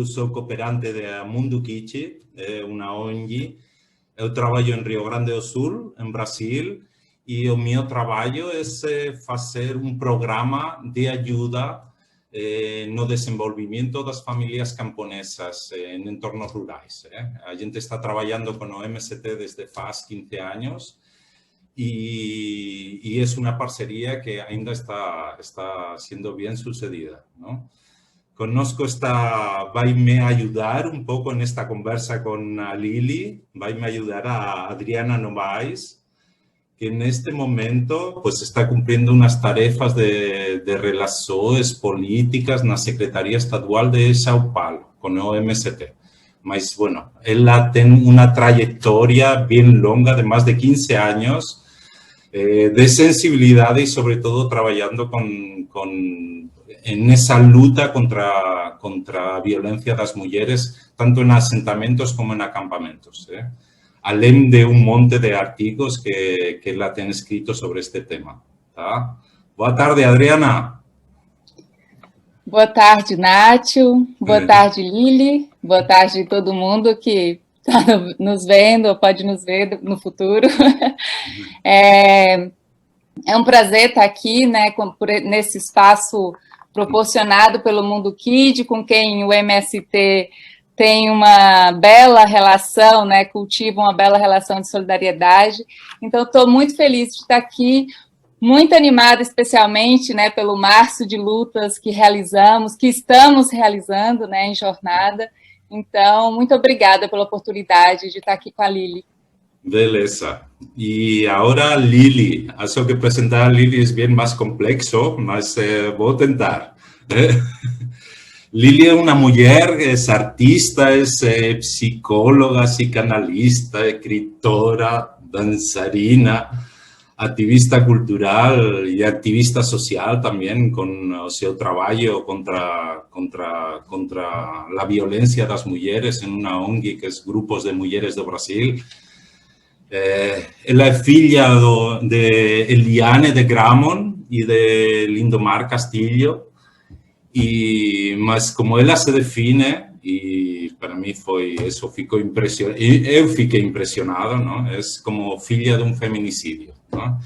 sou cooperante da Mundo Kit, uma ONG. Eu trabalho em Rio Grande do Sul, em Brasil, e o meu trabalho é fazer um programa de ajuda no desenvolvimento das famílias camponesas em entornos rurais. A gente está trabalhando com o MST desde faz 15 anos e é uma parceria que ainda está sendo bem sucedida, ¿no? Conosco vai me ajudar um pouco nesta conversa com a Lili, vai me ajudar a Adriana Novaes, que neste momento pues, está cumprindo umas tarefas de relações políticas na Secretaria Estadual de São Paulo, com o MST. Mas, bueno, ela tem uma trajetória bem longa, de mais de 15 anos, de sensibilidade e, sobretudo, trabalhando en esa luta contra a violência das mulheres, tanto en asentamentos como en acampamentos. Além de um monte de artigos que ela tem escrito sobre este tema. Tá? Boa tarde, Adriana. Boa tarde, Nátio. Boa tarde, Lili. Boa tarde a todo mundo que está nos vendo ou pode nos ver no futuro. É um prazer estar aqui, né, nesse espaço proporcionado pelo Mundo Kid, com quem o MST tem uma bela relação, né, cultiva uma bela relação de solidariedade. Então, estou muito feliz de estar aqui, muito animada, especialmente, né, pelo março de lutas que estamos realizando, né, em jornada. Então, muito obrigada pela oportunidade de estar aqui com a Lili. Beleza. E agora, Lili. Acho que apresentar a Lili é bem mais complexo, mas vou tentar. Lili é uma mulher, é artista, é psicóloga, psicanalista, escritora, dançarina, ativista cultural e ativista social também, com o seu trabalho contra a violência das mulheres em uma ONG que é Grupos de Mulheres do Brasil. Ela é filha de Eliane de Gramont e de Lindomar Castillo, mas como ela se define, e para mim foi isso, eu fiquei impressionado, não? É como filha de um feminicídio, não?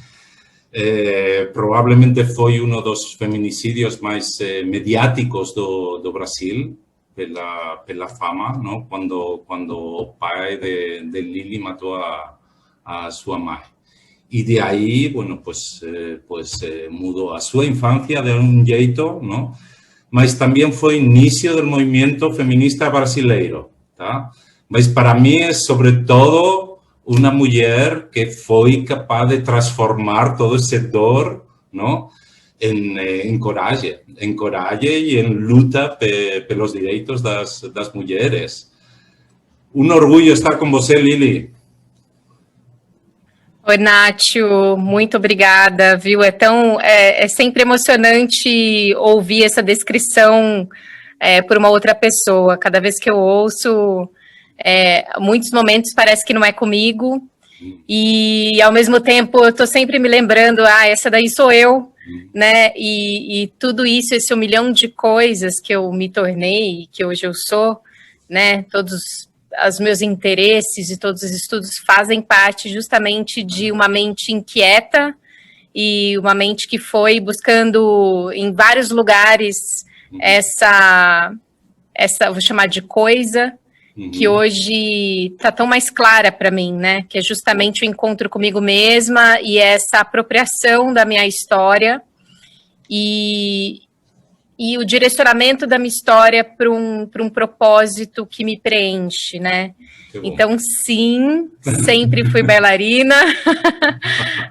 Provavelmente foi um dos feminicídios mais mediáticos do Brasil, pela fama, não? Quando o pai de Lili matou a sua mãe. E de aí, bueno, pues mudou a sua infância de um jeito, não? Mas também foi início do movimento feminista brasileiro, tá? Mas para mim é, sobretudo, uma mulher que foi capaz de transformar todo esse dor, não? Em coragem e em luta pelos direitos das mulheres. Um orgulho estar com você, Lili. Oi, Nátio, muito obrigada, viu? É sempre emocionante ouvir essa descrição por uma outra pessoa. Cada vez que eu ouço, muitos momentos parece que não é comigo, e ao mesmo tempo eu estou sempre me lembrando, essa daí sou eu, né? E tudo isso, esse 1 milhão de coisas que eu me tornei, que hoje eu sou, né? Todos os meus interesses e todos os estudos fazem parte justamente de uma mente inquieta e uma mente que foi buscando em vários lugares essa vou chamar de coisa, que hoje está tão mais clara para mim, né? Que é justamente o encontro comigo mesma e essa apropriação da minha história e o direcionamento da minha história para um propósito que me preenche, né? Então, sim, sempre fui bailarina.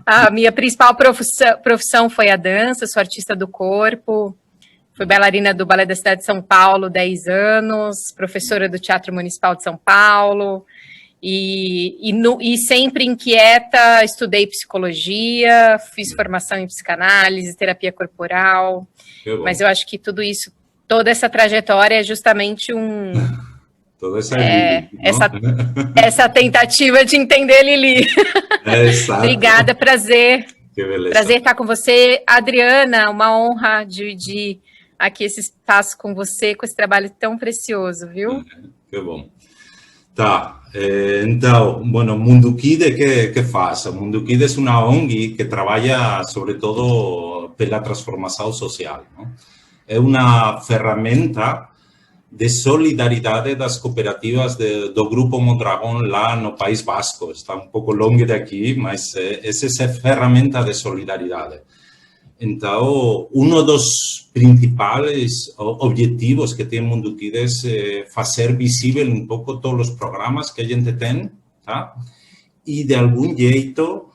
A minha principal profissão foi a dança, sou artista do corpo. Fui bailarina do Balé da Cidade de São Paulo 10 anos, professora do Teatro Municipal de São Paulo. E sempre inquieta, estudei psicologia, fiz formação em psicanálise, terapia corporal, mas eu acho que tudo isso, toda essa trajetória é justamente toda essa tentativa de entender Lili. Obrigada, prazer. Que beleza. Prazer estar com você, Adriana, uma honra dividir aqui esse espaço com você, com esse trabalho tão precioso, viu? Que bom. Tá, então, bueno, Mundukid, que faz? Mundukid é uma ONG que trabalha, sobretudo, pela transformação social, não? É uma ferramenta de solidariedade das cooperativas do Grupo Mondragón lá no País Basco. Está um pouco longe daqui, mas essa é a ferramenta de solidariedade. Então, um dos principais objetivos que tem o Mundukid é fazer visível um pouco todos os programas que a gente tem, tá? E, de algum jeito,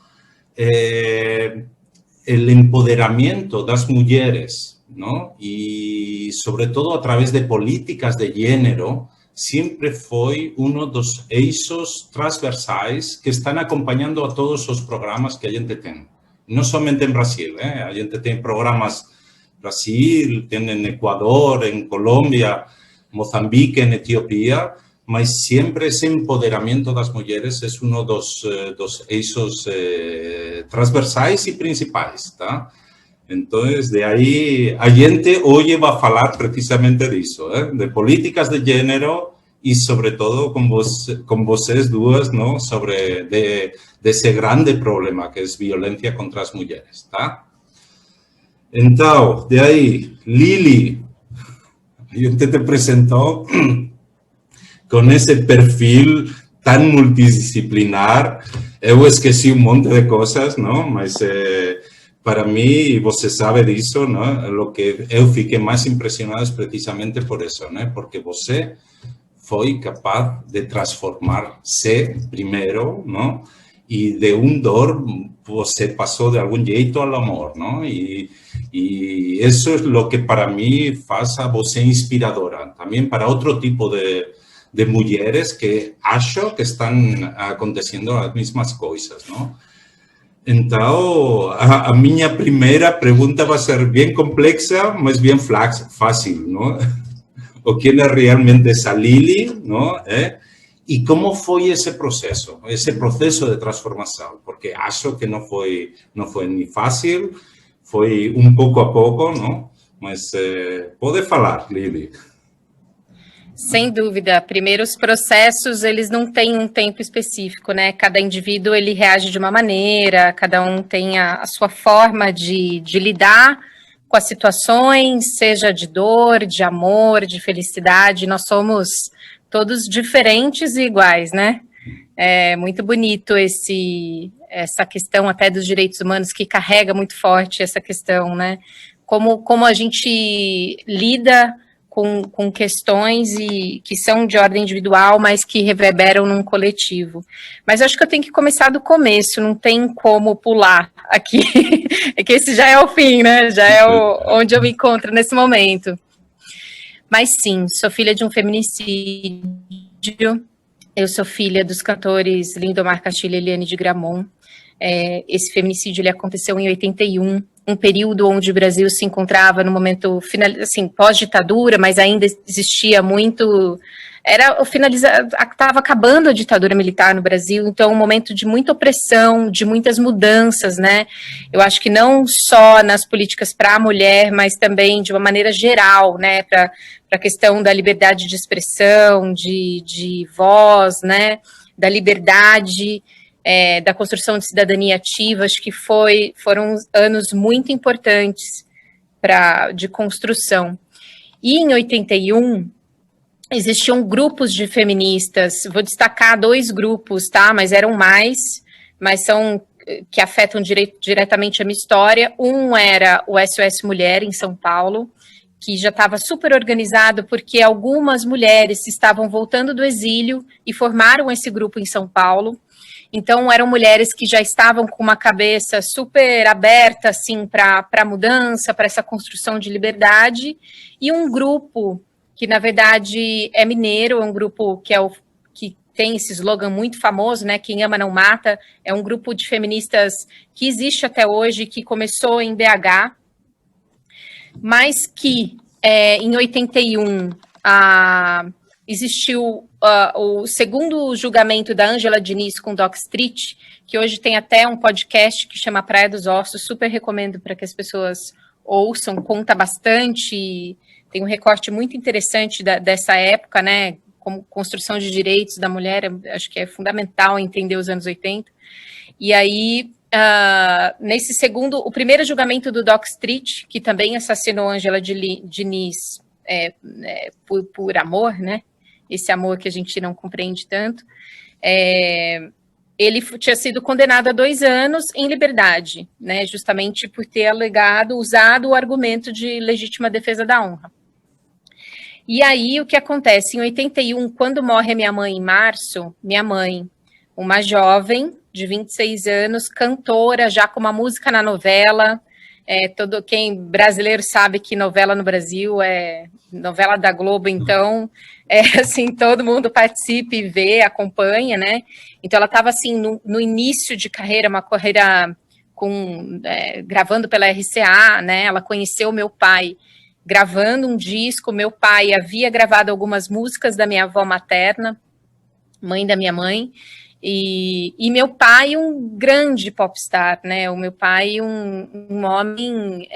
o empoderamento das mulheres, ¿no? Y sobre todo a través de políticas de género, siempre fue uno dos eixos transversais que están acompañando a todos os programas que a gente tem. No somente en Brasil, a gente tem programas en Brasil, tem en Ecuador, en Colombia, Mozambique, en Etiopía, mas siempre ese empoderamento das mulheres es uno dos eixos transversais y principais, tá? Entonces, de ahí, a gente hoy va a falar precisamente de eso, de políticas de género y sobre todo con vocês duas, ¿no? Sobre de ese grande problema que es violencia contra las mujeres, ¿tá? Entonces, de ahí, Lili, a gente te presentó con ese perfil tan multidisciplinar. Eu esqueci un monte de cosas, ¿no? Mas para mí, y você sabe disso, ¿no? Lo que eu fiquei mais impressionado es precisamente por eso, ¿no? Porque você foi capaz de transformar-se primeiro, ¿no? Y de un dor, você pasó de algún jeito al amor, ¿no? Y eso es lo que para mí faz a você inspiradora. También para otro tipo de mulheres que acho que están aconteciendo las mismas cosas, ¿no? Então, a minha primeira pergunta vai ser bem complexa, mas bem fácil, não? O que é realmente essa Lili, não? E como foi esse processo de transformação? Porque acho que não foi nem fácil, foi um pouco a pouco, não? Mas pode falar, Lili. Sem dúvida. Primeiro, os processos, eles não têm um tempo específico, né? Cada indivíduo, ele reage de uma maneira, cada um tem a sua forma de lidar com as situações, seja de dor, de amor, de felicidade. Nós somos todos diferentes e iguais, né? É muito bonito essa questão até dos direitos humanos, que carrega muito forte essa questão, né? Como a gente lida com questões que são de ordem individual, mas que reverberam num coletivo. Mas acho que eu tenho que começar do começo, não tem como pular aqui, é que esse já é o fim, né? Já é onde eu me encontro nesse momento. Mas sim, sou filha de um feminicídio, eu sou filha dos cantores Lindomar Castilho e Eliane de Gramont. Esse feminicídio ele aconteceu em 81, um período onde o Brasil se encontrava no momento assim, pós-ditadura, mas ainda existia muito, estava acabando a ditadura militar no Brasil, então um momento de muita opressão, de muitas mudanças, né? Eu acho que não só nas políticas para a mulher, mas também de uma maneira geral, né? Para a questão da liberdade de expressão, de voz, né? Da liberdade, da construção de cidadania ativa. Acho que foram anos muito importantes de construção. E em 81, existiam grupos de feministas, vou destacar 2 grupos, tá? Mas eram mais, mas são que afetam diretamente a minha história. Um era o SOS Mulher, em São Paulo, que já estava super organizado, porque algumas mulheres estavam voltando do exílio e formaram esse grupo em São Paulo. Então, eram mulheres que já estavam com uma cabeça super aberta, assim, para a mudança, para essa construção de liberdade, e um grupo que, na verdade, é mineiro, é um grupo que tem esse slogan muito famoso, né, Quem Ama Não Mata, é um grupo de feministas que existe até hoje, que começou em BH, mas que, em 81, existiu o segundo julgamento da Ângela Diniz com Doc Street, que hoje tem até um podcast que chama Praia dos Ossos, super recomendo para que as pessoas ouçam, conta bastante, tem um recorte muito interessante dessa época, né, como construção de direitos da mulher, acho que é fundamental entender os anos 80. E aí, nesse segundo, o primeiro julgamento do Dock Street, que também assassinou Ângela Diniz por amor, né, esse amor que a gente não compreende tanto, ele tinha sido condenado a 2 anos em liberdade, né, justamente por ter usado o argumento de legítima defesa da honra. E aí, o que acontece? Em 81, quando morre a minha mãe em março, minha mãe, uma jovem de 26 anos, cantora, já com uma música na novela, quem brasileiro sabe que novela no Brasil é novela da Globo, então, assim, todo mundo participa e vê, acompanha, né? Então, ela estava, assim, no início de carreira, uma carreira gravando pela RCA, né? Ela conheceu meu pai gravando um disco. Meu pai havia gravado algumas músicas da minha avó materna, mãe da minha mãe, e meu pai um grande popstar, né? O meu pai um homem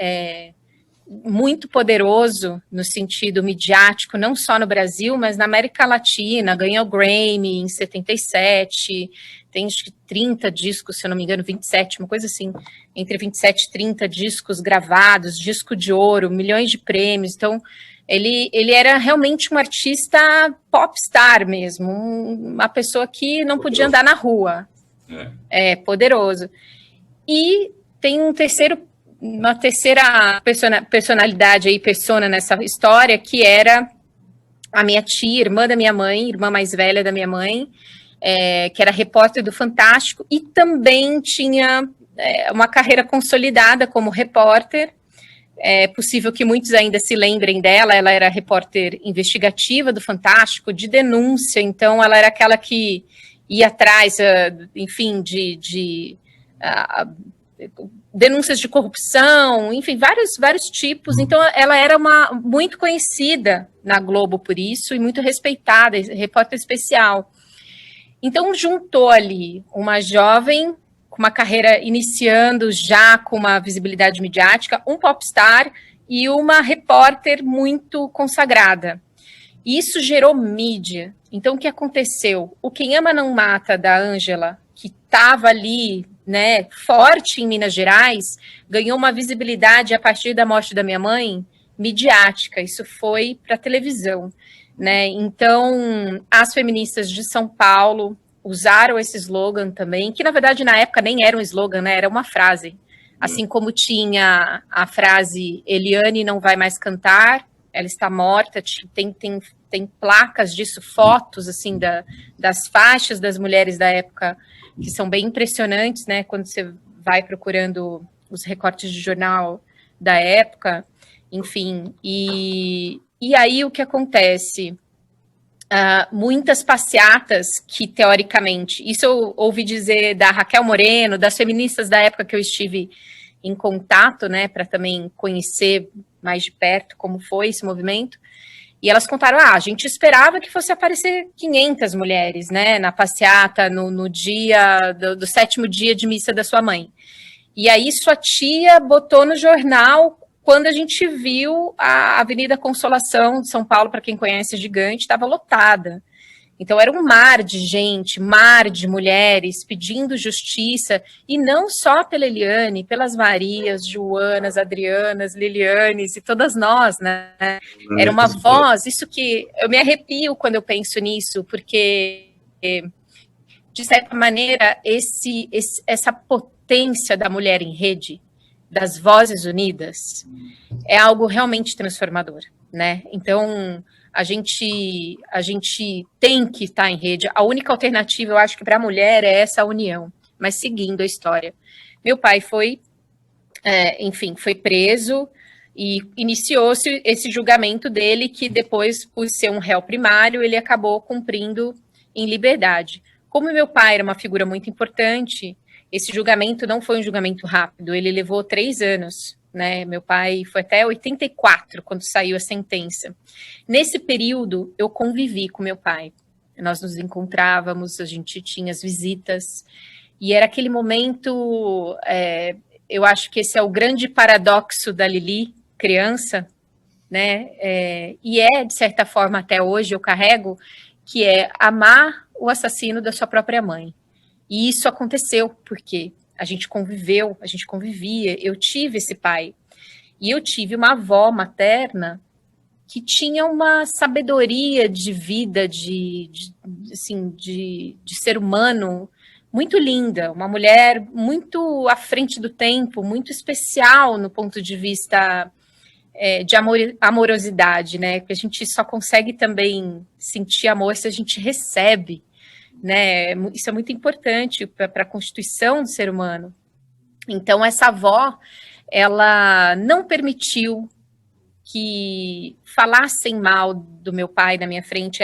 muito poderoso no sentido midiático, não só no Brasil, mas na América Latina, ganhou o Grammy em 77, tem acho que 30 discos, se eu não me engano, 27, uma coisa assim, entre 27 e 30 discos gravados, disco de ouro, milhões de prêmios. Então, ele era realmente um artista popstar mesmo, uma pessoa que não podia andar na rua. Poderoso. E tem uma terceira personalidade aí, persona nessa história, que era a minha tia, irmã da minha mãe, irmã mais velha da minha mãe, que era repórter do Fantástico, e também tinha uma carreira consolidada como repórter. É possível que muitos ainda se lembrem dela. Ela era repórter investigativa do Fantástico, de denúncia, então ela era aquela que ia atrás, enfim, de denúncias de corrupção, enfim, vários tipos. Então, ela era muito conhecida na Globo por isso, e muito respeitada, repórter especial. Então, juntou ali uma jovem com uma carreira iniciando já com uma visibilidade midiática, um popstar e uma repórter muito consagrada. E isso gerou mídia. Então, o que aconteceu? O Quem Ama Não Mata, da Ângela, que estava ali, né, forte em Minas Gerais, ganhou uma visibilidade a partir da morte da minha mãe, midiática. Isso foi para a televisão, né? Então, as feministas de São Paulo usaram esse slogan também, que na verdade na época nem era um slogan, né? Era uma frase. Assim como tinha a frase Eliane não vai mais cantar, ela está morta, tem placas disso, fotos assim das faixas das mulheres da época, que são bem impressionantes, né? Quando você vai procurando os recortes de jornal da época, enfim. E aí o que acontece? Muitas passeatas que, teoricamente, isso eu ouvi dizer da Raquel Moreno, das feministas da época que eu estive em contato, né, para também conhecer mais de perto como foi esse movimento, e elas contaram, a gente esperava que fosse aparecer 500 mulheres, né, na passeata, no dia do 7º dia de missa da sua mãe. E aí sua tia botou no jornal. Quando a gente viu a Avenida Consolação de São Paulo, para quem conhece, gigante, estava lotada. Então, era um mar de gente, mar de mulheres pedindo justiça, e não só pela Eliane, pelas Marias, Joanas, Adrianas, Lilianes e todas nós, né? Era uma voz, isso que eu me arrepio quando eu penso nisso, porque, de certa maneira, essa potência da mulher em rede, das vozes unidas, é algo realmente transformador, né? Então, a gente tem que estar em rede. A única alternativa, eu acho que para a mulher é essa união. Mas seguindo a história, meu pai foi preso e iniciou-se esse julgamento dele, que depois, por ser um réu primário, ele acabou cumprindo em liberdade. Como meu pai era uma figura muito importante, esse julgamento não foi um julgamento rápido, ele levou 3 anos, né? Meu pai foi até 84, quando saiu a sentença. Nesse período, eu convivi com meu pai. Nós nos encontrávamos, a gente tinha as visitas, e era aquele momento... eu acho que esse é o grande paradoxo da Lili, criança, né? E de certa forma, até hoje eu carrego, que é amar o assassino da sua própria mãe. E isso aconteceu, porque a gente convivia, eu tive esse pai. E eu tive uma avó materna que tinha uma sabedoria de vida, de ser humano muito linda, uma mulher muito à frente do tempo, muito especial no ponto de vista de amorosidade, né? Porque a gente só consegue também sentir amor se a gente recebe, né? Isso é muito importante para a constituição do ser humano. Então, essa avó, ela não permitiu que falassem mal do meu pai na minha frente.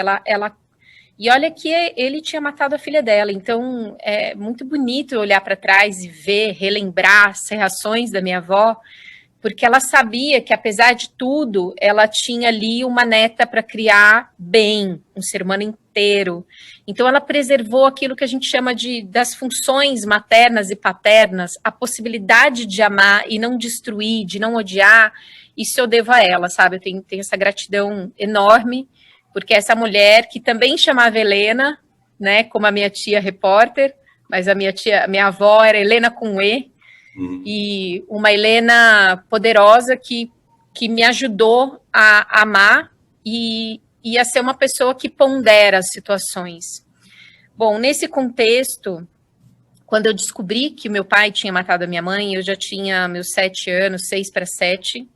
E olha que ele tinha matado a filha dela. Então, é muito bonito olhar para trás e ver, relembrar as reações da minha avó, porque ela sabia que, apesar de tudo, ela tinha ali uma neta para criar bem, um ser humano inteiro. Então, ela preservou aquilo que a gente chama das funções maternas e paternas, a possibilidade de amar e não destruir, de não odiar. Isso eu devo a ela, sabe? Eu tenho essa gratidão enorme, porque essa mulher, que também chamava Helena, né, como a minha tia repórter, mas a minha avó era Helena com E, e uma Helena poderosa que me ajudou a amar e a ser uma pessoa que pondera as situações. Bom, nesse contexto, quando eu descobri que o meu pai tinha matado a minha mãe, eu já tinha meus 7 anos, 6 para 7,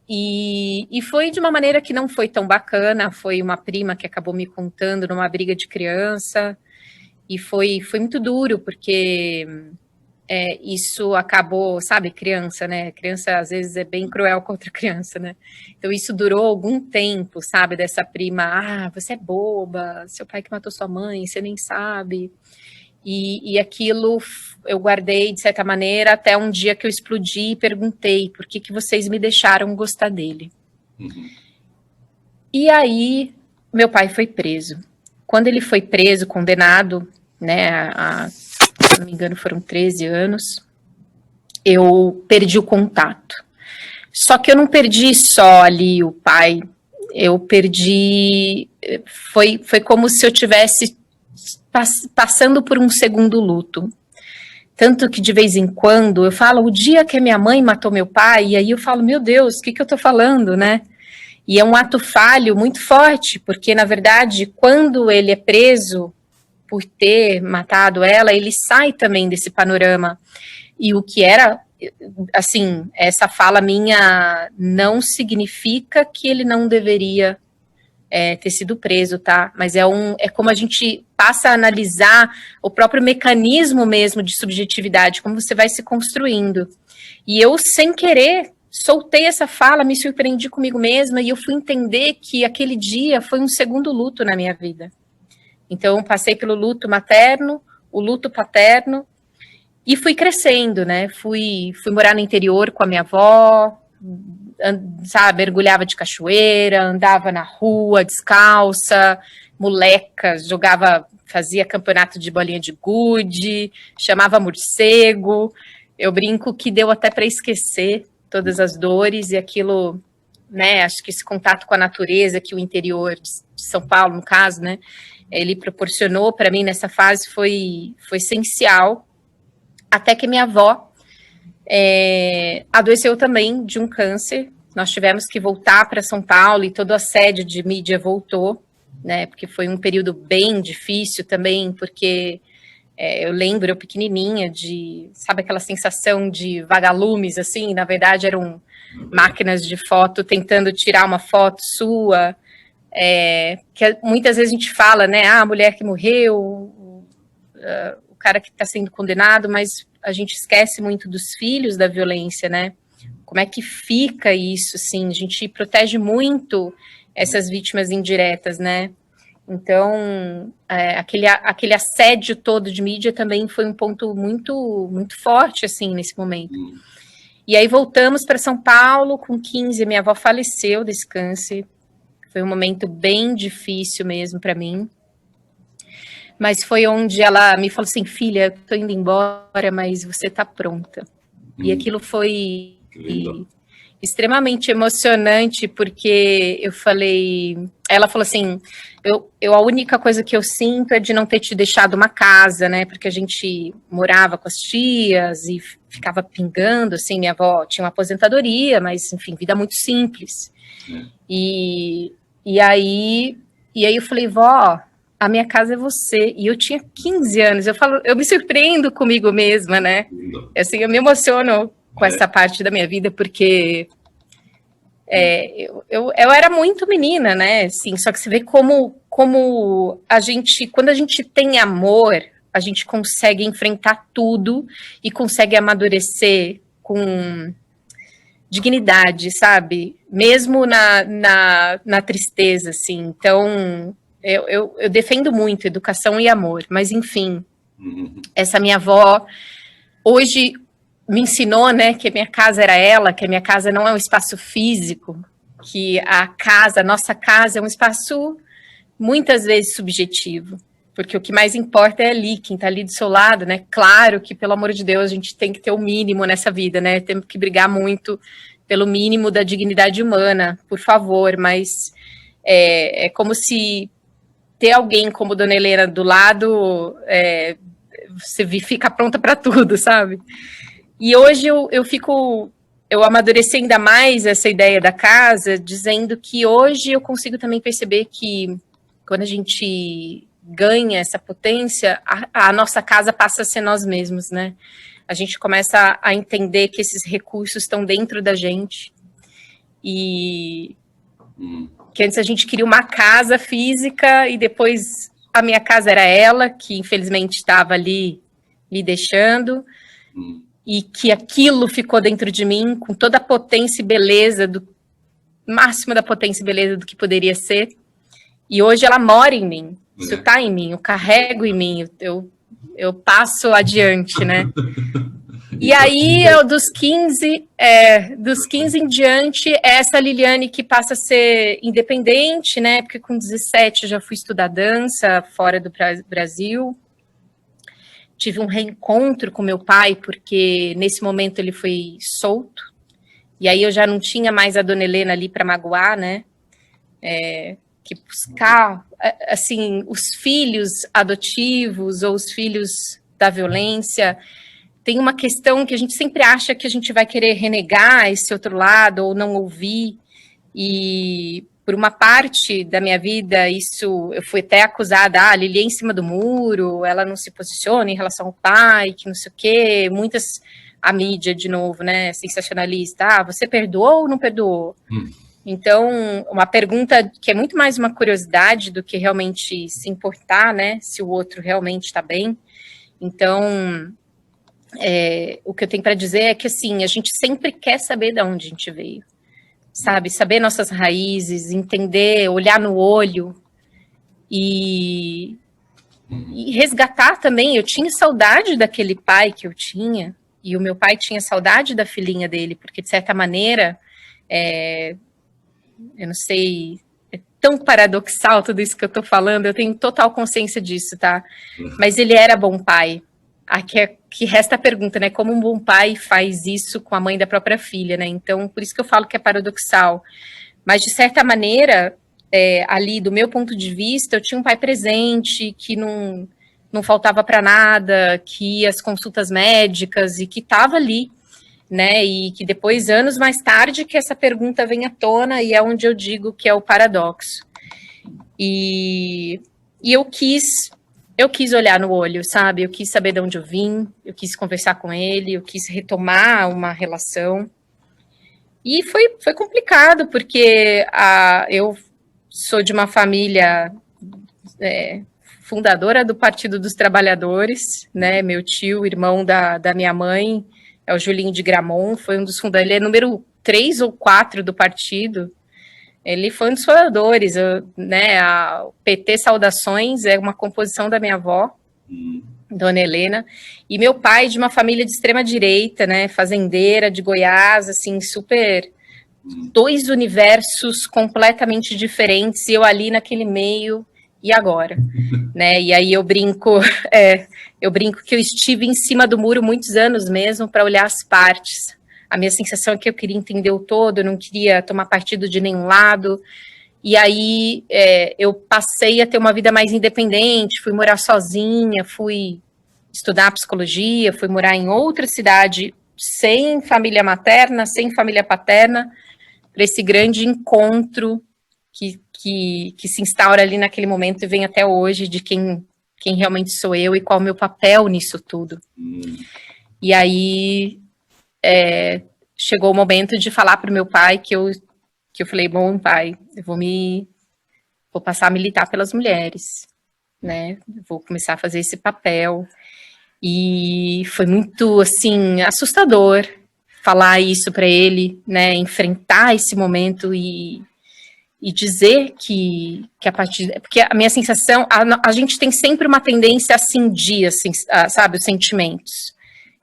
e foi de uma maneira que não foi tão bacana. Foi uma prima que acabou me contando numa briga de criança, e foi muito duro, porque isso acabou, sabe, criança, né? Criança às vezes é bem cruel contra criança, né? Então isso durou algum tempo, sabe? Dessa prima, você é boba, seu pai que matou sua mãe, você nem sabe. E aquilo eu guardei de certa maneira até um dia que eu explodi e perguntei por que vocês me deixaram gostar dele. E aí meu pai foi preso. Quando ele foi preso, condenado, né, se não me engano foram 13 anos, eu perdi o contato. Só que eu não perdi só ali o pai, eu perdi, foi como se eu tivesse passando por um segundo luto. Tanto que de vez em quando eu falo, o dia que a minha mãe matou meu pai, e aí eu falo, meu Deus, o que eu tô falando, né? E é um ato falho muito forte, porque na verdade, quando ele é preso por ter matado ela, ele sai também desse panorama. E o que era, assim, essa fala minha não significa que ele não deveria ter sido preso, tá? Mas é como a gente passa a analisar o próprio mecanismo mesmo de subjetividade, como você vai se construindo. E eu, sem querer, soltei essa fala, me surpreendi comigo mesma, e eu fui entender que aquele dia foi um segundo luto na minha vida. Então, passei pelo luto materno, o luto paterno, e fui crescendo, né? Fui morar no interior com a minha avó, sabe, mergulhava de cachoeira, andava na rua descalça, moleca, fazia campeonato de bolinha de gude, chamava morcego. Eu brinco que deu até para esquecer todas as dores e aquilo, né? Acho que esse contato com a natureza que o interior de São Paulo, no caso, né? Ele proporcionou para mim nessa fase foi essencial, até que minha avó adoeceu também de um câncer. Nós tivemos que voltar para São Paulo e todo o assédio de mídia voltou, né? Porque foi um período bem difícil também, porque eu lembro, eu pequenininha, sabe aquela sensação de vagalumes, assim? Na verdade eram máquinas de foto tentando tirar uma foto sua. Que muitas vezes a gente fala, né, a mulher que morreu, o cara que está sendo condenado, mas a gente esquece muito dos filhos da violência, né? Como é que fica isso, assim? A gente protege muito essas vítimas indiretas, né? Então, aquele assédio todo de mídia também foi um ponto muito, muito forte, assim, nesse momento. E aí voltamos para São Paulo, com 15, minha avó faleceu desse câncer. Foi um momento bem difícil mesmo para mim. Mas foi onde ela me falou assim, filha, estou indo embora, mas você está pronta. E aquilo foi extremamente emocionante, porque eu falei... Ela falou assim, a única coisa que eu sinto é de não ter te deixado uma casa, né? Porque a gente morava com as tias e ficava pingando, assim, minha avó tinha uma aposentadoria, mas, enfim, vida muito simples. E aí eu falei, vó, a minha casa é você. E eu tinha 15 anos. Eu me surpreendo comigo mesma, né? Assim, eu me emociono com essa parte da minha vida, porque eu era muito menina, né? Assim, só que você vê como a gente, quando a gente tem amor, a gente consegue enfrentar tudo e consegue amadurecer com dignidade, sabe? Mesmo na tristeza, assim. Então, eu defendo muito educação e amor, mas enfim, essa minha avó hoje me ensinou, né, que a minha casa era ela, que a minha casa não é um espaço físico, que a nossa casa é um espaço muitas vezes subjetivo, porque o que mais importa é ali, quem está ali do seu lado, né? Claro que, pelo amor de Deus, a gente tem que ter o mínimo nessa vida, né? Temos que brigar muito pelo mínimo da dignidade humana, por favor, mas é como se ter alguém como Dona Helena do lado, você fica pronta para tudo, sabe? E hoje eu amadureci ainda mais essa ideia da casa, dizendo que hoje eu consigo também perceber que quando a gente ganha essa potência, a nossa casa passa a ser nós mesmos, né? A gente começa a entender que esses recursos estão dentro da gente e que antes a gente queria uma casa física e depois a minha casa era ela, que infelizmente estava ali me deixando, e que aquilo ficou dentro de mim com toda a potência e beleza, do máximo da potência e beleza do que poderia ser. E hoje ela mora em mim, isso está em mim, eu carrego em mim, eu passo adiante, né? E aí, dos 15 em diante, essa Liliane que passa a ser independente, né? Porque com 17 eu já fui estudar dança fora do Brasil. Tive um reencontro com meu pai, porque nesse momento ele foi solto. E aí eu já não tinha mais a Dona Helena ali para magoar, né? Que buscar, assim, os filhos adotivos ou os filhos da violência. Tem uma questão que a gente sempre acha que a gente vai querer renegar esse outro lado ou não ouvir. E por uma parte da minha vida, eu fui até acusada, a Lili é em cima do muro, ela não se posiciona em relação ao pai, que não sei o quê, a mídia, de novo, né, sensacionalista, você perdoou ou não perdoou? Então, uma pergunta que é muito mais uma curiosidade do que realmente se importar, né, se o outro realmente está bem. Então, o que eu tenho para dizer é que, assim, a gente sempre quer saber de onde a gente veio. Sabe, saber nossas raízes, entender, olhar no olho e resgatar também. Eu tinha saudade daquele pai que eu tinha, e o meu pai tinha saudade da filhinha dele, porque, de certa maneira, eu não sei, é tão paradoxal tudo isso que eu tô falando, eu tenho total consciência disso, tá? Mas ele era bom pai. Que resta a pergunta, né? Como um bom pai faz isso com a mãe da própria filha, né? Então, por isso que eu falo que é paradoxal. Mas, de certa maneira, ali, do meu ponto de vista, eu tinha um pai presente, que não faltava para nada, que ia às consultas médicas e que estava ali, né? E que depois, anos mais tarde, que essa pergunta vem à tona e é onde eu digo que é o paradoxo. E eu quis olhar no olho, sabe? Eu quis saber de onde eu vim, eu quis conversar com ele, eu quis retomar uma relação. E foi complicado, porque eu sou de uma família fundadora do Partido dos Trabalhadores, né? Meu tio, irmão da minha mãe, é o Julinho de Gramont, foi um dos fundadores, ele é número 3 ou 4 do partido. Ele foi um dos fundadores, né? O PT Saudações é uma composição da minha avó, Dona Helena, e meu pai de uma família de extrema direita, né? Fazendeira de Goiás, assim, super. 2 universos completamente diferentes, e eu ali naquele meio, e agora? Né? E aí eu brinco que eu estive em cima do muro muitos anos mesmo para olhar as partes. A minha sensação é que eu queria entender o todo, eu não queria tomar partido de nenhum lado. E aí eu passei a ter uma vida mais independente, fui morar sozinha, fui estudar psicologia, fui morar em outra cidade sem família materna, sem família paterna, para esse grande encontro que se instaura ali naquele momento e vem até hoje de quem realmente sou eu e qual o meu papel nisso tudo. E aí chegou o momento de falar para o meu pai que eu falei, bom, pai, eu vou passar a militar pelas mulheres, né? Vou começar a fazer esse papel. E foi muito, assim, assustador falar isso para ele, né? Enfrentar esse momento e dizer que a partir... Porque a minha sensação, a gente tem sempre uma tendência a cindir, assim, sabe, os sentimentos.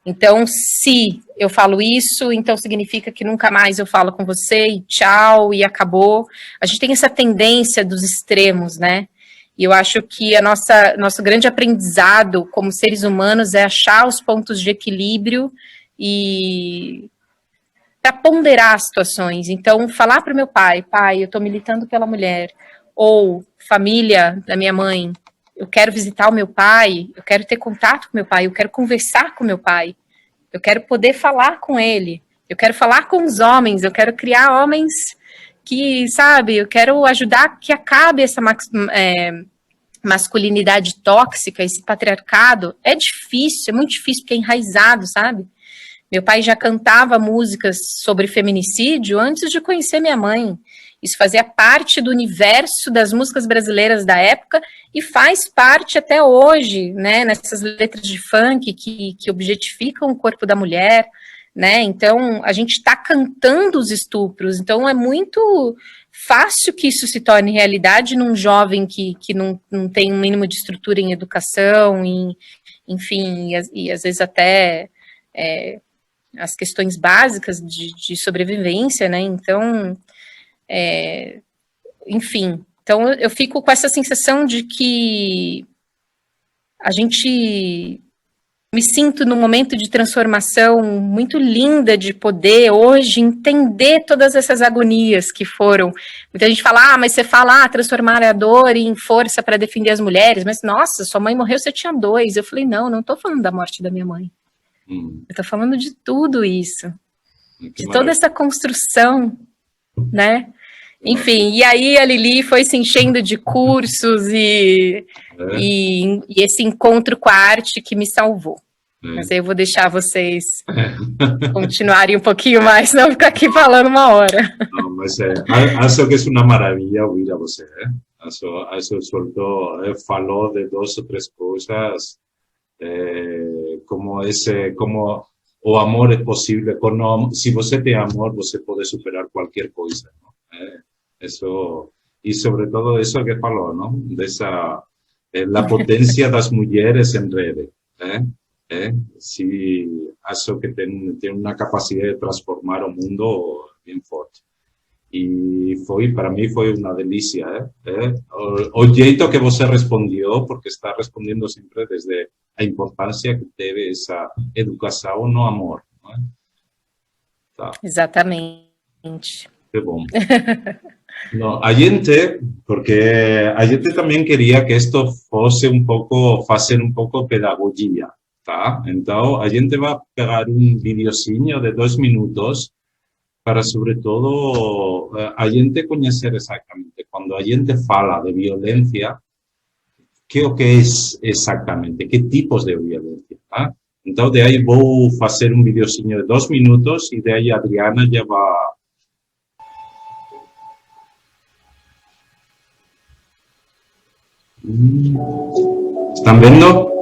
Então, se eu falo isso, então significa que nunca mais eu falo com você, e tchau, e acabou. A gente tem essa tendência dos extremos, né? E eu acho que nosso grande aprendizado como seres humanos é achar os pontos de equilíbrio e para ponderar as situações. Então, falar para o meu pai, eu estou militando pela mulher, ou família da minha mãe, eu quero visitar o meu pai, eu quero ter contato com meu pai, eu quero conversar com meu pai, eu quero poder falar com ele, eu quero falar com os homens, eu quero criar homens que, sabe, eu quero ajudar que acabe essa masculinidade tóxica, esse patriarcado. É difícil, é muito difícil, porque é enraizado, sabe? Meu pai já cantava músicas sobre feminicídio antes de conhecer minha mãe. Isso fazia parte do universo das músicas brasileiras da época e faz parte até hoje, né, nessas letras de funk que objetificam o corpo da mulher, né? Então, a gente está cantando os estupros, então é muito fácil que isso se torne realidade num jovem que não tem um mínimo de estrutura em educação, enfim, e às vezes até as questões básicas de sobrevivência, né? Então, enfim, então eu fico com essa sensação de que a gente... Me sinto num momento de transformação muito linda de poder hoje entender todas essas agonias que foram. Muita gente fala, mas você fala, transformar a dor em força para defender as mulheres, mas nossa, sua mãe morreu, você tinha 2. Eu falei, não estou falando da morte da minha mãe. Eu estou falando de tudo isso, de toda essa construção, né? Enfim, e aí a Lili foi se enchendo de cursos e esse encontro com a arte que me salvou. Mas aí eu vou deixar vocês continuarem um pouquinho mais, senão eu vou ficar aqui falando uma hora. No, mas acho que es una maravilla oír a você. Acho soltou, falou de 2 ou 3 coisas, como o amor é possível. Se você tem amor, você pode superar qualquer coisa. Eso, y sobre todo eso que falou, ¿no? De esa, la potencia das mulheres en rede. Sí, acho que tem uma capacidade de transformar o mundo bem forte. E para mim foi uma delícia. O jeito que você respondeu, porque está respondendo sempre desde a importância que teve essa educação no amor. Não é? Tá. Exatamente. Que bom. No, a gente, porque a gente também queria que isto fosse fazer um pouco pedagogia, tá? Então, a gente vai pegar um videozinho de 2 minutos para, sobretudo, a gente conhecer exatamente, quando a gente fala de violência, que é o que é exatamente, que tipos de violência, tá? Então, de aí vou fazer um videozinho de 2 minutos e de aí a Adriana já vai... ¿Están viendo?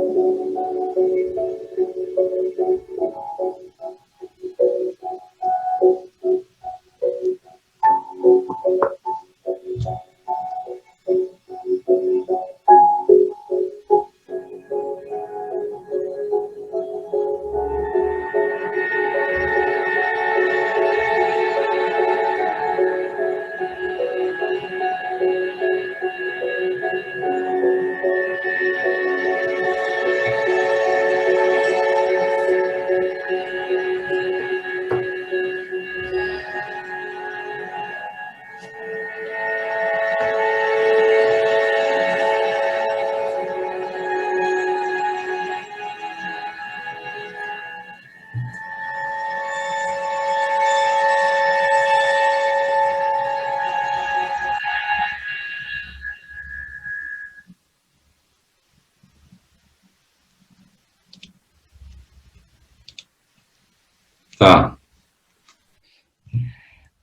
Tá.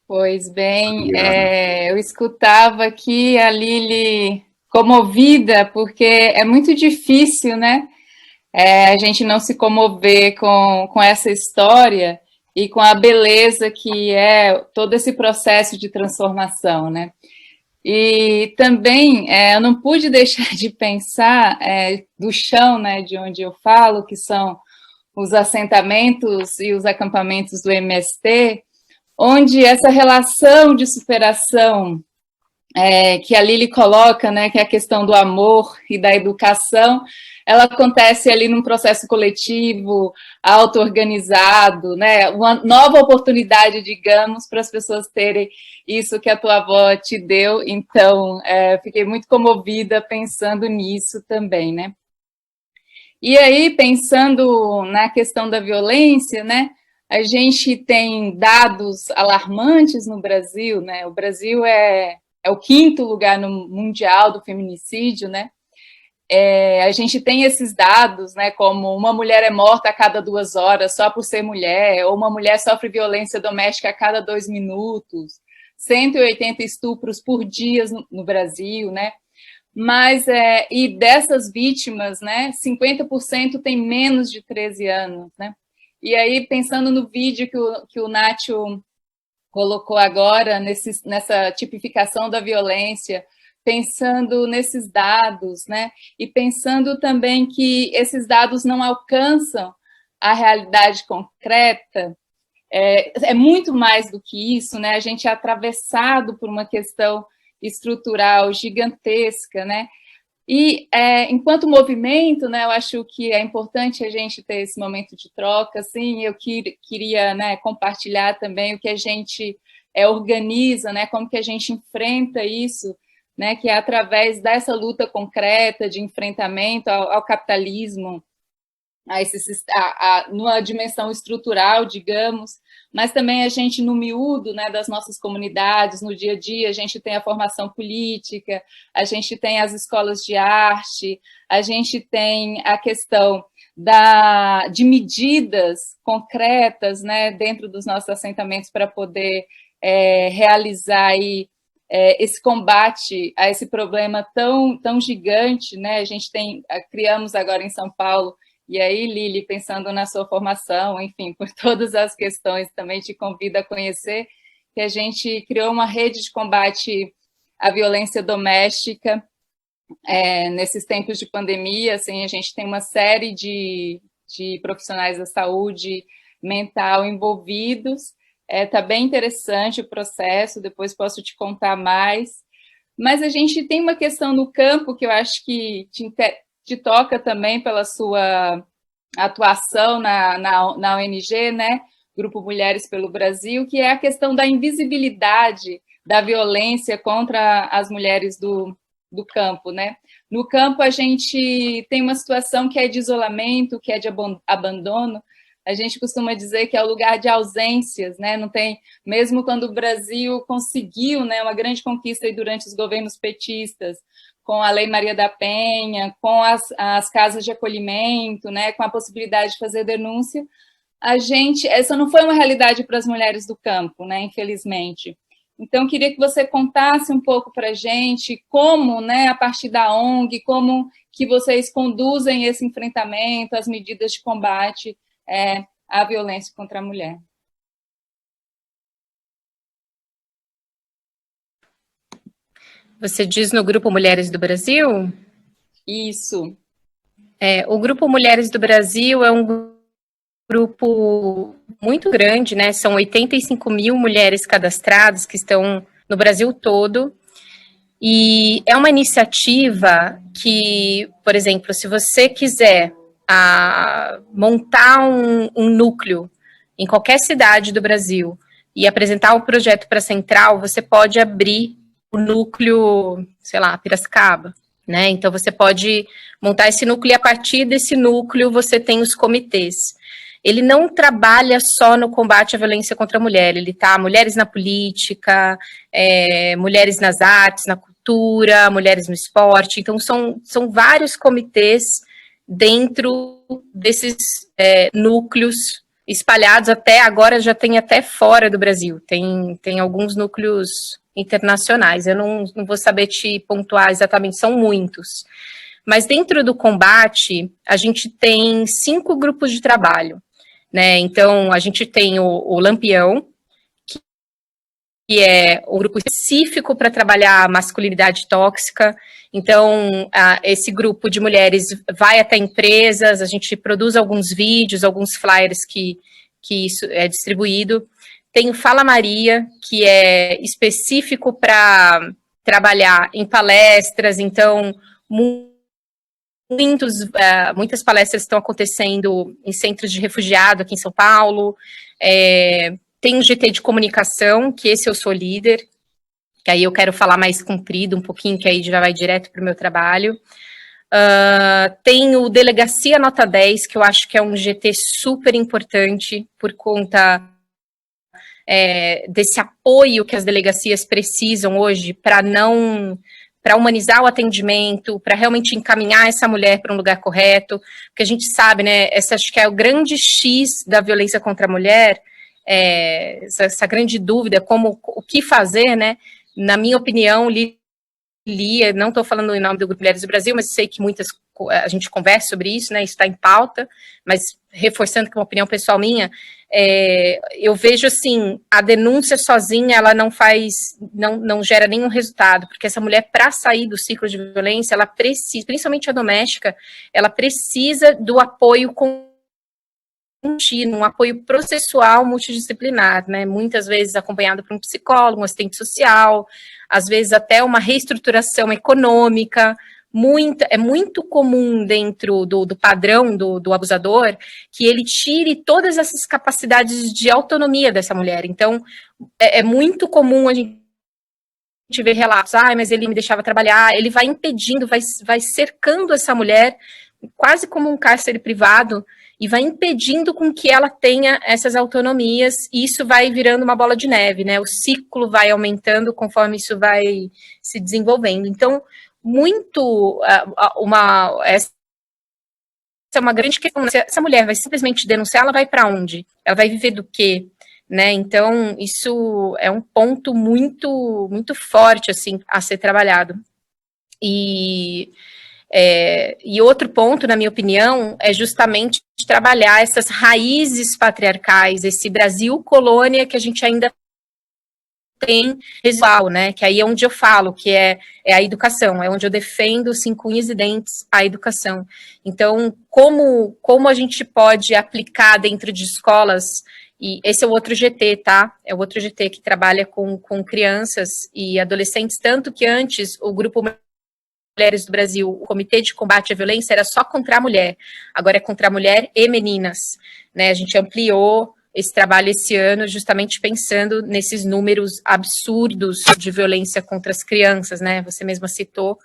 Pois bem, eu escutava aqui a Lili comovida, porque é muito difícil, né? A gente não se comover com essa história e com a beleza que é todo esse processo de transformação, né? E também eu não pude deixar de pensar do chão, né, de onde eu falo, que são os assentamentos e os acampamentos do MST, onde essa relação de superação que a Lili coloca, né, que é a questão do amor e da educação, ela acontece ali num processo coletivo, auto-organizado, né, uma nova oportunidade, digamos, para as pessoas terem isso que a tua avó te deu. Então, fiquei muito comovida pensando nisso também, né. E aí, pensando na questão da violência, né, a gente tem dados alarmantes no Brasil, né, o Brasil é o quinto lugar no mundial do feminicídio, né? A gente tem esses dados, né? Como uma mulher é morta a cada 2 horas só por ser mulher, ou uma mulher sofre violência doméstica a cada 2 minutos, 180 estupros por dia no Brasil, né? Mas, e dessas vítimas, né? 50% tem menos de 13 anos, né? E aí, pensando no vídeo que o Nacho colocou agora nessa tipificação da violência, pensando nesses dados, né? E pensando também que esses dados não alcançam a realidade concreta, é muito mais do que isso, né? A gente é atravessado por uma questão estrutural gigantesca, né? E, enquanto movimento, né, eu acho que é importante a gente ter esse momento de troca, assim, eu queria, né, compartilhar também o que a gente organiza, né, como que a gente enfrenta isso, né, que é através dessa luta concreta de enfrentamento ao capitalismo, numa dimensão estrutural, digamos, mas também a gente, no miúdo, né, das nossas comunidades, no dia a dia, a gente tem a formação política, a gente tem as escolas de arte, a gente tem a questão de medidas concretas, né, dentro dos nossos assentamentos para poder realizar aí, esse combate a esse problema tão gigante, né? A gente criamos agora em São Paulo. E aí, Lili, pensando na sua formação, enfim, por todas as questões, também te convido a conhecer que a gente criou uma rede de combate à violência doméstica nesses tempos de pandemia. Assim, a gente tem uma série de profissionais da saúde mental envolvidos. Está bem interessante o processo, depois posso te contar mais. Mas a gente tem uma questão no campo que eu acho que te toca também pela sua atuação na ONG, né? Grupo Mulheres pelo Brasil, que é a questão da invisibilidade da violência contra as mulheres do campo, né? No campo, a gente tem uma situação que é de isolamento, que é de abandono. A gente costuma dizer que é o lugar de ausências, né? Não tem, mesmo quando o Brasil conseguiu, né, uma grande conquista aí durante os governos petistas, com a Lei Maria da Penha, com as casas de acolhimento, né, com a possibilidade de fazer denúncia, essa não foi uma realidade para as mulheres do campo, né, infelizmente. Então, queria que você contasse um pouco para a gente como, né, a partir da ONG, como que vocês conduzem esse enfrentamento, as medidas de combate à violência contra a mulher. Você diz no Grupo Mulheres do Brasil? Isso. O Grupo Mulheres do Brasil é um grupo muito grande, né? São 85 mil mulheres cadastradas que estão no Brasil todo. E é uma iniciativa que, por exemplo, se você quiser montar um núcleo em qualquer cidade do Brasil e apresentar o projeto para a central, você pode abrir o núcleo, sei lá, Piracicaba, né? Então, você pode montar esse núcleo e, a partir desse núcleo, você tem os comitês. Ele não trabalha só no combate à violência contra a mulher, ele tá mulheres na política, mulheres nas artes, na cultura, mulheres no esporte. Então, são vários comitês dentro desses núcleos espalhados até agora, já tem até fora do Brasil, tem alguns núcleos internacionais, eu não vou saber te pontuar exatamente, são muitos. Mas dentro do combate, a gente tem 5 grupos de trabalho, né? Então, a gente tem o Lampião, que é um grupo específico para trabalhar a masculinidade tóxica. Então, esse grupo de mulheres vai até empresas, a gente produz alguns vídeos, alguns flyers que isso é distribuído. Tem o Fala Maria, que é específico para trabalhar em palestras, então, muitas palestras estão acontecendo em centros de refugiado aqui em São Paulo. Tem o GT de comunicação, que esse eu sou líder, que aí eu quero falar mais comprido um pouquinho, que aí já vai direto para o meu trabalho. Tem o Delegacia Nota 10, que eu acho que é um GT super importante por conta desse apoio que as delegacias precisam hoje para humanizar o atendimento, para realmente encaminhar essa mulher para um lugar correto, porque a gente sabe, né, acho que é o grande X da violência contra a mulher, essa grande dúvida, o que fazer, né, na minha opinião, não estou falando em nome do Grupo Mulheres do Brasil, mas sei que a gente conversa sobre isso, né, isso está em pauta, mas reforçando que é uma opinião pessoal minha, eu vejo assim, a denúncia sozinha, ela não gera nenhum resultado, porque essa mulher, para sair do ciclo de violência, ela precisa, principalmente a doméstica, ela precisa do apoio contínuo, um apoio processual multidisciplinar, né, muitas vezes acompanhado por um psicólogo, um assistente social, às vezes até uma reestruturação econômica. É muito comum dentro do padrão do abusador que ele tire todas essas capacidades de autonomia dessa mulher. Então, é muito comum a gente ver relatos, mas ele me deixava trabalhar, ele vai impedindo, vai cercando essa mulher, quase como um cárcere privado, e vai impedindo com que ela tenha essas autonomias, e isso vai virando uma bola de neve, né? O ciclo vai aumentando conforme isso vai se desenvolvendo. Então, essa é uma grande questão. Se essa mulher vai simplesmente denunciar, ela vai para onde? Ela vai viver do quê? Né? Então, isso é um ponto muito, muito forte, assim, a ser trabalhado. E outro ponto, na minha opinião, é justamente trabalhar essas raízes patriarcais, esse Brasil colônia que a gente ainda tem residual, né, que aí é onde eu falo, que é a educação, é onde eu defendo, assim, com unhas e dentes, a educação. Então, como a gente pode aplicar dentro de escolas, e esse é o outro GT, tá, é o outro GT que trabalha com crianças e adolescentes, tanto que antes o Grupo Mulheres do Brasil, o Comitê de Combate à Violência era só contra a mulher, agora é contra a mulher e meninas, né, a gente ampliou esse trabalho esse ano, justamente pensando nesses números absurdos de violência contra as crianças, né, você mesma citou,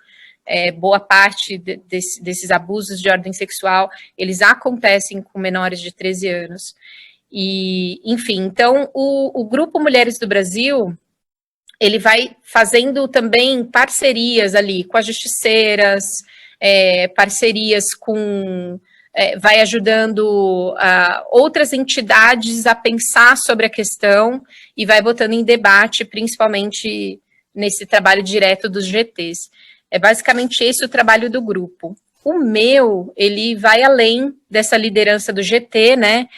boa parte desses abusos de ordem sexual, eles acontecem com menores de 13 anos, e, enfim, então, o Grupo Mulheres do Brasil, ele vai fazendo também parcerias ali com as justiceiras, parcerias vai ajudando outras entidades a pensar sobre a questão e vai botando em debate, principalmente nesse trabalho direto dos GTs. É basicamente esse o trabalho do grupo. O meu, ele vai além dessa liderança do GT, né?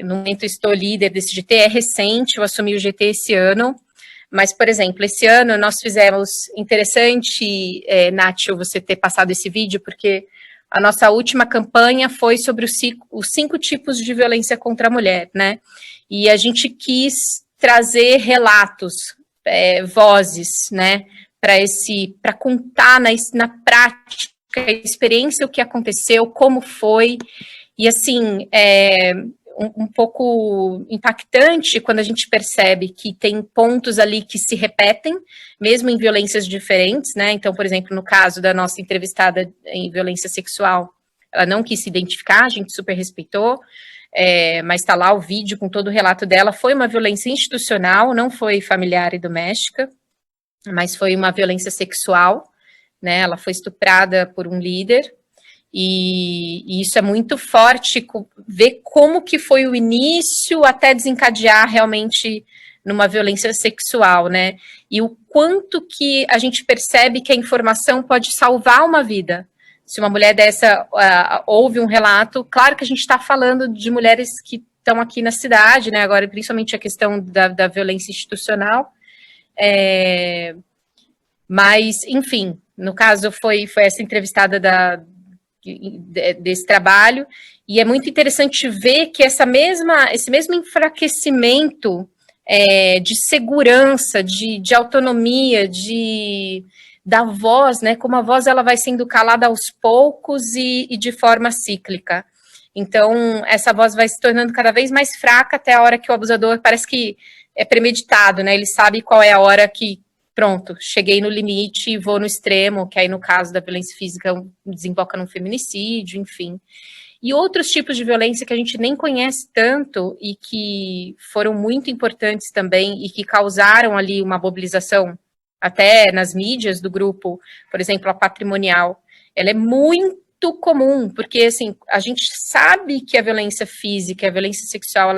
No momento estou líder desse GT, é recente, eu assumi o GT esse ano. Mas, por exemplo, esse ano nós fizemos, interessante, Nath, você ter passado esse vídeo, porque a nossa última campanha foi sobre os 5 tipos de violência contra a mulher, né? E a gente quis trazer relatos, vozes, né? Para contar na prática a experiência, o que aconteceu, como foi. E, assim, um pouco impactante quando a gente percebe que tem pontos ali que se repetem, mesmo em violências diferentes, né? Então, por exemplo, no caso da nossa entrevistada em violência sexual, ela não quis se identificar, a gente super respeitou, mas está lá o vídeo com todo o relato dela. Foi uma violência institucional, não foi familiar e doméstica, mas foi uma violência sexual, né? Ela foi estuprada por um líder. E isso é muito forte, ver como que foi o início até desencadear realmente numa violência sexual, né? E o quanto que a gente percebe que a informação pode salvar uma vida. Se uma mulher dessa ouve um relato, claro que a gente está falando de mulheres que estão aqui na cidade, né? Agora, principalmente a questão da violência institucional. Mas, enfim, no caso foi essa entrevistada desse trabalho, e é muito interessante ver que esse mesmo enfraquecimento de segurança, de autonomia, da voz, né, como a voz ela vai sendo calada aos poucos e de forma cíclica. Então, essa voz vai se tornando cada vez mais fraca até a hora que o abusador, parece que é premeditado, né, ele sabe qual é a hora que, pronto, cheguei no limite e vou no extremo, que aí no caso da violência física desemboca num feminicídio, enfim. E outros tipos de violência que a gente nem conhece tanto e que foram muito importantes também e que causaram ali uma mobilização até nas mídias do grupo, por exemplo, a patrimonial. Ela é muito comum, porque assim, a gente sabe que a violência física e a violência sexual,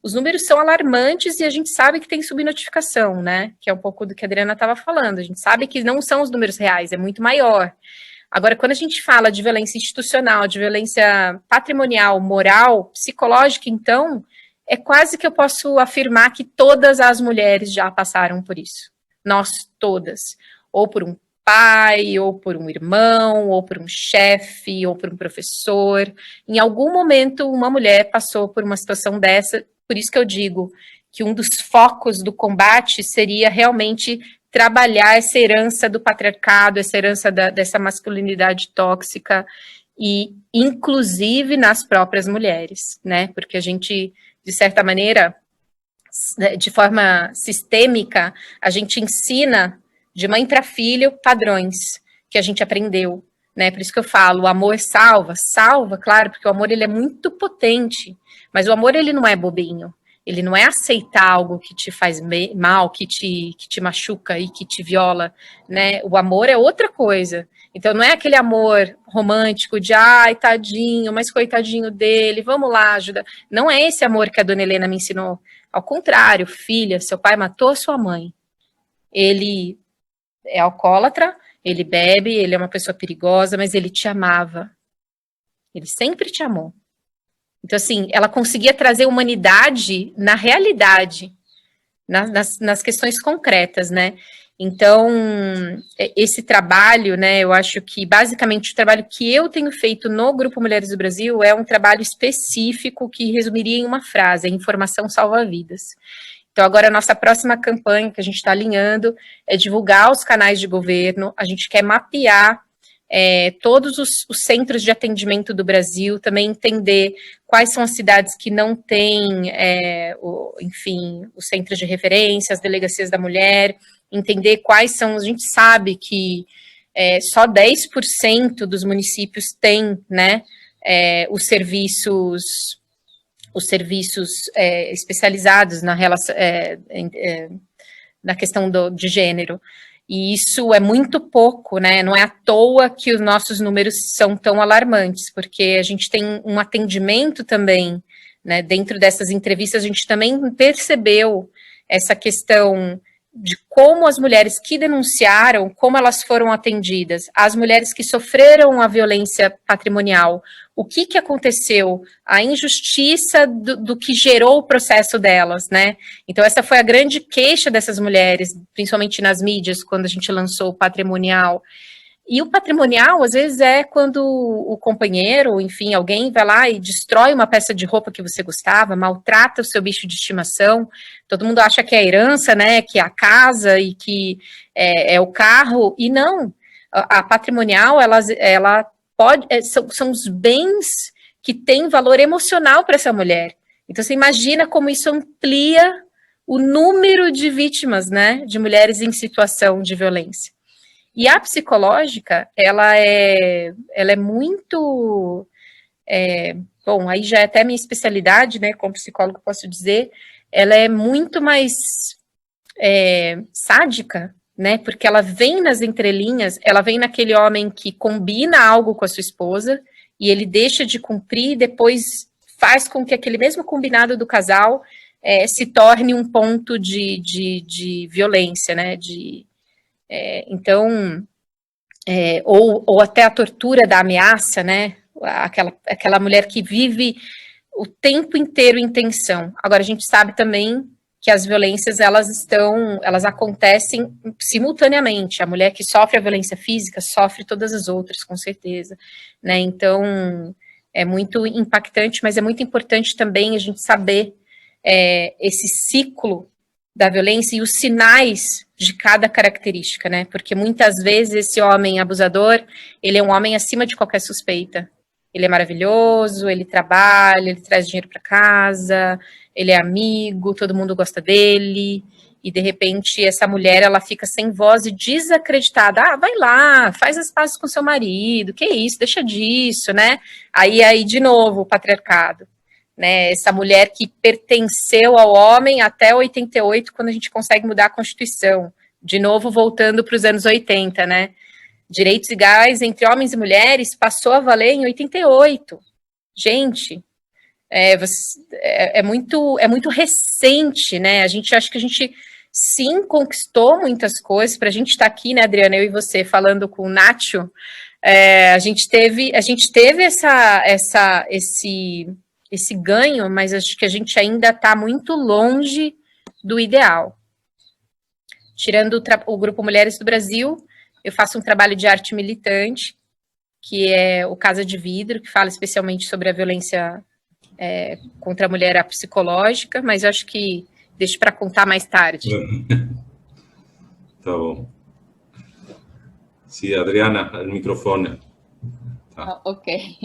os números são alarmantes e a gente sabe que tem subnotificação, né? Que é um pouco do que a Adriana estava falando. A gente sabe que não são os números reais, é muito maior. Agora, quando a gente fala de violência institucional, de violência patrimonial, moral, psicológica, então, é quase que eu posso afirmar que todas as mulheres já passaram por isso. Nós todas. Ou por um pai, ou por um irmão, ou por um chefe, ou por um professor. Em algum momento, uma mulher passou por uma situação dessa. Por isso que eu digo que um dos focos do combate seria realmente trabalhar essa herança do patriarcado, essa herança dessa masculinidade tóxica, e inclusive nas próprias mulheres, né? Porque a gente, de certa maneira, de forma sistêmica, a gente ensina de mãe para filho padrões que a gente aprendeu, né? Por isso que eu falo, o amor salva, claro, porque o amor ele é muito potente, mas o amor ele não é bobinho. Ele não é aceitar algo que te faz mal, que te machuca e que te viola, né? O amor é outra coisa. Então, não é aquele amor romântico de, ai, tadinho, mas coitadinho dele, vamos lá, ajuda. Não é esse amor que a dona Helena me ensinou. Ao contrário, filha, seu pai matou a sua mãe. Ele é alcoólatra, ele bebe, ele é uma pessoa perigosa, mas ele te amava. Ele sempre te amou. Então, assim, ela conseguia trazer humanidade na realidade, nas questões concretas, né? Então, esse trabalho, né, eu acho que, basicamente, o trabalho que eu tenho feito no Grupo Mulheres do Brasil é um trabalho específico que resumiria em uma frase: a informação salva vidas. Então, agora, a nossa próxima campanha que a gente está alinhando é divulgar os canais de governo, a gente quer mapear todos os centros de atendimento do Brasil, também entender quais são as cidades que não têm, enfim, os centros de referência, as delegacias da mulher, entender quais são, a gente sabe que só 10% dos municípios têm, né, os serviços especializados na relação, na questão de gênero. E isso é muito pouco, né? Não é à toa que os nossos números são tão alarmantes, porque a gente tem um atendimento também, né? Dentro dessas entrevistas, a gente também percebeu essa questão de como as mulheres que denunciaram, como elas foram atendidas, as mulheres que sofreram a violência patrimonial, o que aconteceu, a injustiça do que gerou o processo delas, né? Então, essa foi a grande queixa dessas mulheres, principalmente nas mídias, quando a gente lançou o patrimonial. E o patrimonial, às vezes, é quando o companheiro, enfim, alguém vai lá e destrói uma peça de roupa que você gostava, maltrata o seu bicho de estimação. Todo mundo acha que é a herança, né, que é a casa e que é o carro, e não. A patrimonial, ela pode, são os bens que têm valor emocional para essa mulher. Então, você imagina como isso amplia o número de vítimas, né, de mulheres em situação de violência. E a psicológica, ela é muito, bom, aí já é até minha especialidade, né, como psicólogo posso dizer, ela é muito mais sádica, né? Porque ela vem nas entrelinhas, ela vem naquele homem que combina algo com a sua esposa e ele deixa de cumprir e depois faz com que aquele mesmo combinado do casal se torne um ponto de violência, né? Então, ou até a tortura da ameaça, né? Aquela mulher que vive o tempo inteiro em tensão. Agora, a gente sabe também que as violências, elas acontecem simultaneamente. A mulher que sofre a violência física sofre todas as outras, com certeza, né? Então, é muito impactante, mas é muito importante também a gente saber esse ciclo da violência e os sinais de cada característica, né? Porque muitas vezes esse homem abusador, ele é um homem acima de qualquer suspeita. Ele é maravilhoso, ele trabalha, ele traz dinheiro para casa, ele é amigo, todo mundo gosta dele, e de repente essa mulher, ela fica sem voz e desacreditada. Ah, vai lá, faz as pazes com seu marido, que isso, deixa disso, né? Aí de novo o patriarcado, né? Essa mulher que pertenceu ao homem até 88, quando a gente consegue mudar a Constituição. De novo voltando para os anos 80, né? Direitos iguais entre homens e mulheres passou a valer em 88. Gente, é muito recente, né? Acho que a gente sim conquistou muitas coisas. Para a gente estar aqui, né, Adriana, eu e você falando com o Nacho, a gente teve esse ganho, mas acho que a gente ainda está muito longe do ideal. Tirando o Grupo Mulheres do Brasil, eu faço um trabalho de arte militante, que é o Casa de Vidro, que fala especialmente sobre a violência contra a mulher psicológica, mas eu acho que deixo para contar mais tarde. Tá bom. Sim, Adriana, o microfone. Tá. Ok.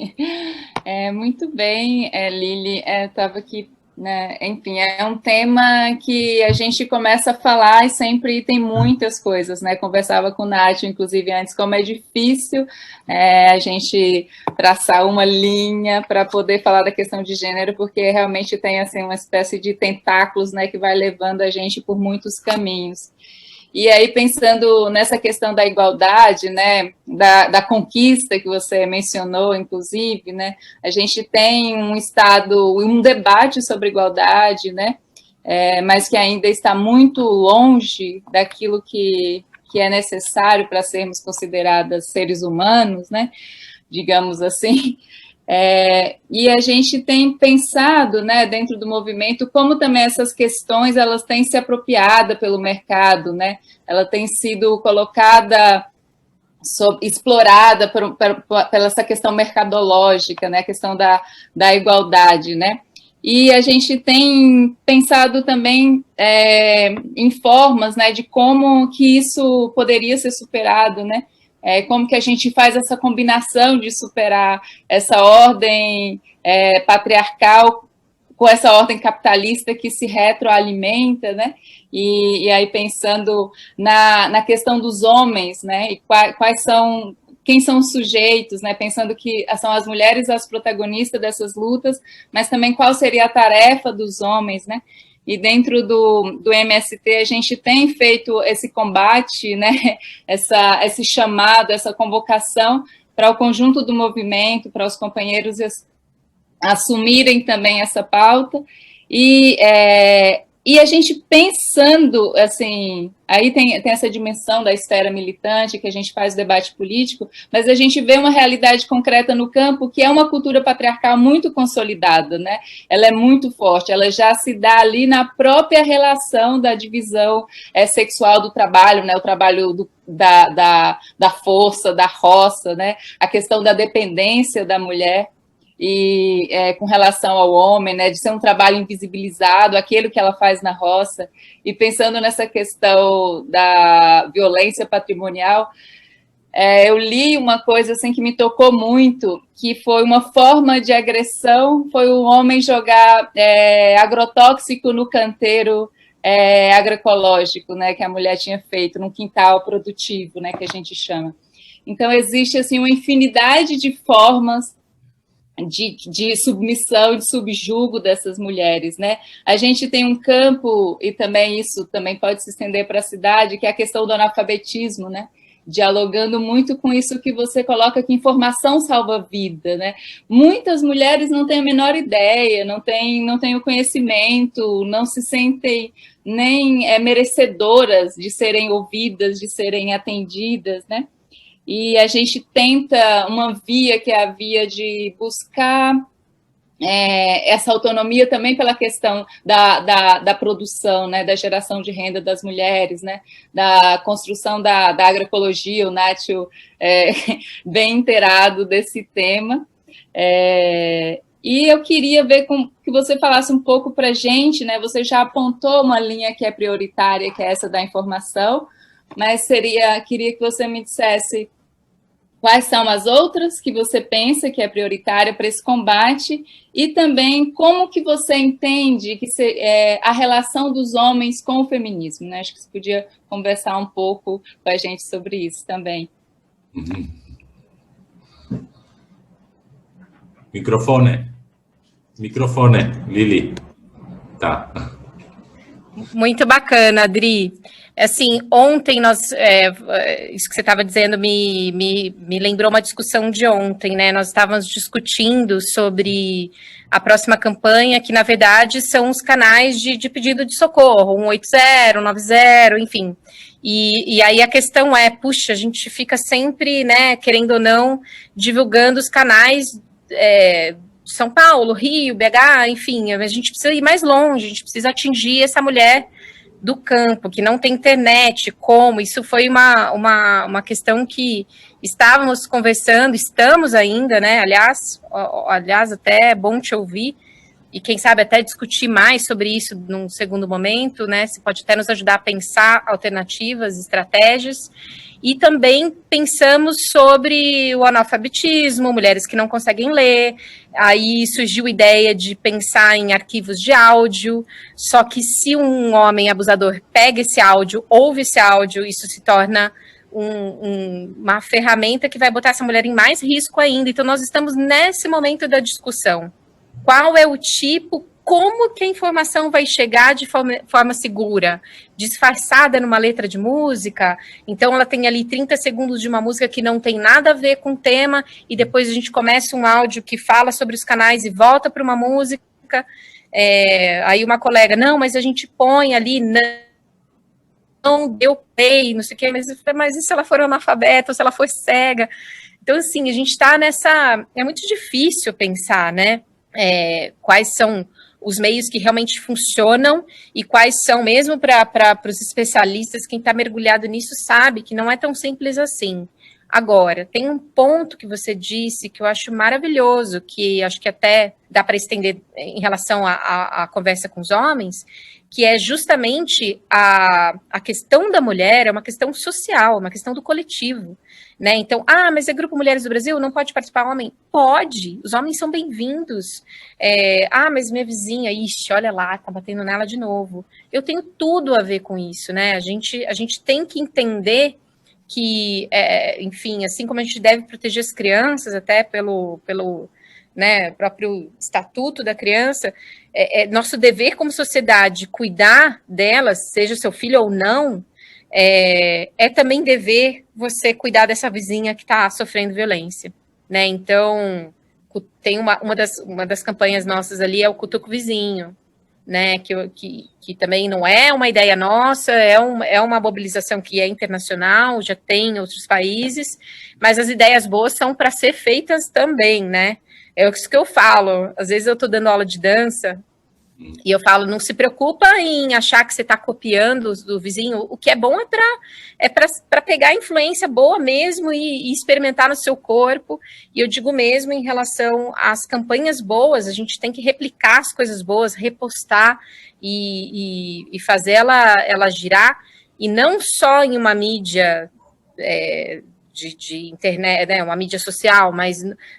Muito bem, Lili, estava aqui, né? Enfim, é um tema que a gente começa a falar e sempre tem muitas coisas, né? Conversava com o Nath, inclusive, antes, como é difícil a gente traçar uma linha para poder falar da questão de gênero, porque realmente tem, assim, uma espécie de tentáculos, né, que vai levando a gente por muitos caminhos. E aí, pensando nessa questão da igualdade, né, da conquista que você mencionou, inclusive, né, a gente tem um debate sobre igualdade, né, mas que ainda está muito longe daquilo que é necessário para sermos consideradas seres humanos, né, digamos assim. E a gente tem pensado, né, dentro do movimento, como também essas questões elas têm se apropriado pelo mercado, né? Ela tem sido colocada, explorada pela essa questão mercadológica, né? A questão da igualdade, né? E a gente tem pensado também em formas, né, de como que isso poderia ser superado, né? Como que a gente faz essa combinação de superar essa ordem patriarcal com essa ordem capitalista que se retroalimenta, né? E aí pensando na questão dos homens, né? E quem são os sujeitos, né? Pensando que são as mulheres as protagonistas dessas lutas, mas também qual seria a tarefa dos homens, né? E dentro do MST a gente tem feito esse combate, né, esse chamado, essa convocação para o conjunto do movimento, para os companheiros assumirem também essa pauta. E a gente pensando, assim, aí tem essa dimensão da esfera militante, que a gente faz o debate político, mas a gente vê uma realidade concreta no campo, que é uma cultura patriarcal muito consolidada, né? Ela é muito forte, ela já se dá ali na própria relação da divisão sexual do trabalho, né? O trabalho da força, da roça, né? A questão da dependência da mulher, e com relação ao homem, né, de ser um trabalho invisibilizado, aquilo que ela faz na roça, e pensando nessa questão da violência patrimonial, eu li uma coisa assim que me tocou muito, que foi uma forma de agressão, foi o homem jogar agrotóxico no canteiro agroecológico, né, que a mulher tinha feito, num quintal produtivo, né, que a gente chama. Então, existe assim, uma infinidade de formas de submissão, de subjugo dessas mulheres, né? A gente tem um campo, e também isso também pode se estender para a cidade, que é a questão do analfabetismo, né? Dialogando muito com isso que você coloca, que informação salva vida, né? Muitas mulheres não têm a menor ideia, não têm o conhecimento, não se sentem nem merecedoras de serem ouvidas, de serem atendidas, né? E a gente tenta uma via, que é a via de buscar essa autonomia também pela questão da produção, né, da geração de renda das mulheres, né, da construção da agroecologia. O Nátio bem inteirado desse tema. E eu queria ver que você falasse um pouco para a gente, né, você já apontou uma linha que é prioritária, que é essa da informação, mas queria que você me dissesse quais são as outras que você pensa que é prioritária para esse combate e também como que você entende que a relação dos homens com o feminismo, né? Acho que você podia conversar um pouco com a gente sobre isso também. Microfone, Lili. Tá. Muito bacana, Adri. Assim, ontem isso que você estava dizendo me lembrou uma discussão de ontem, né? Nós estávamos discutindo sobre a próxima campanha, que na verdade são os canais de pedido de socorro, 180, 190, enfim. E aí a questão é, puxa, a gente fica sempre, né, querendo ou não, divulgando os canais São Paulo, Rio, BH, enfim, a gente precisa ir mais longe, a gente precisa atingir essa mulher do campo, que não tem internet, como, isso foi uma questão que estávamos conversando, estamos ainda, né, aliás, até é bom te ouvir, e quem sabe até discutir mais sobre isso num segundo momento, né, você pode até nos ajudar a pensar alternativas, estratégias, e também pensamos sobre o analfabetismo, mulheres que não conseguem ler, aí surgiu a ideia de pensar em arquivos de áudio, só que se um homem abusador pega esse áudio, ouve esse áudio, isso se torna uma ferramenta que vai botar essa mulher em mais risco ainda. Então nós estamos nesse momento da discussão. Qual é o tipo, como que a informação vai chegar de forma segura, disfarçada numa letra de música, então ela tem ali 30 segundos de uma música que não tem nada a ver com o tema, e depois a gente começa um áudio que fala sobre os canais e volta para uma música, aí uma colega, não, mas a gente põe ali, não deu play, não sei o quê, mas e se ela for analfabeta, ou se ela for cega? Então, assim, a gente está é muito difícil pensar, né, quais são os meios que realmente funcionam e quais são, mesmo para os especialistas, quem está mergulhado nisso sabe que não é tão simples assim. Agora, tem um ponto que você disse que eu acho maravilhoso, que acho que até dá para estender em relação à conversa com os homens, que é justamente a questão da mulher, é uma questão social, uma questão do coletivo, né? Então, mas é Grupo Mulheres do Brasil, não pode participar homem? Pode, os homens são bem-vindos. Mas minha vizinha, ixi, olha lá, tá batendo nela de novo. Eu tenho tudo a ver com isso, né? A gente tem que entender que, enfim, assim como a gente deve proteger as crianças, até pelo né, próprio estatuto da criança, nosso dever como sociedade cuidar delas, seja seu filho ou não, também dever você cuidar dessa vizinha que está sofrendo violência, né? Então, tem uma das campanhas nossas ali, é o Cutuco Vizinho, né? Que também não é uma ideia nossa, é uma mobilização que é internacional, já tem em outros países, mas as ideias boas são para ser feitas também, né? É isso que eu falo. Às vezes eu estou dando aula de dança e eu falo, não se preocupa em achar que você está copiando do vizinho. O que é bom é para pegar a influência boa mesmo e experimentar no seu corpo. E eu digo mesmo em relação às campanhas boas, a gente tem que replicar as coisas boas, repostar e fazer ela girar. E não só em uma mídia de internet, né, uma mídia social, mas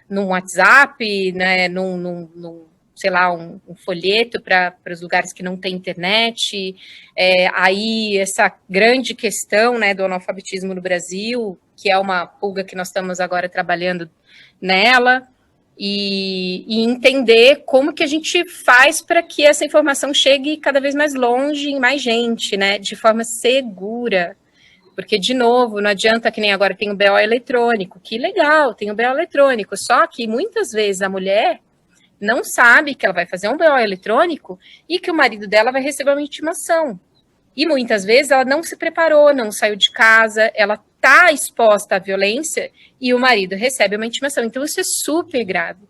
num WhatsApp, né, sei lá, um folheto para os lugares que não tem internet, aí essa grande questão, né, do analfabetismo no Brasil, que é uma pulga que nós estamos agora trabalhando nela, e entender como que a gente faz para que essa informação chegue cada vez mais longe em mais gente, né, de forma segura. Porque, de novo, não adianta que nem agora tem o BO eletrônico, que legal, tem o BO eletrônico, só que muitas vezes a mulher não sabe que ela vai fazer um BO eletrônico e que o marido dela vai receber uma intimação. E muitas vezes ela não se preparou, não saiu de casa, ela está exposta à violência e o marido recebe uma intimação. Então, isso é super grave,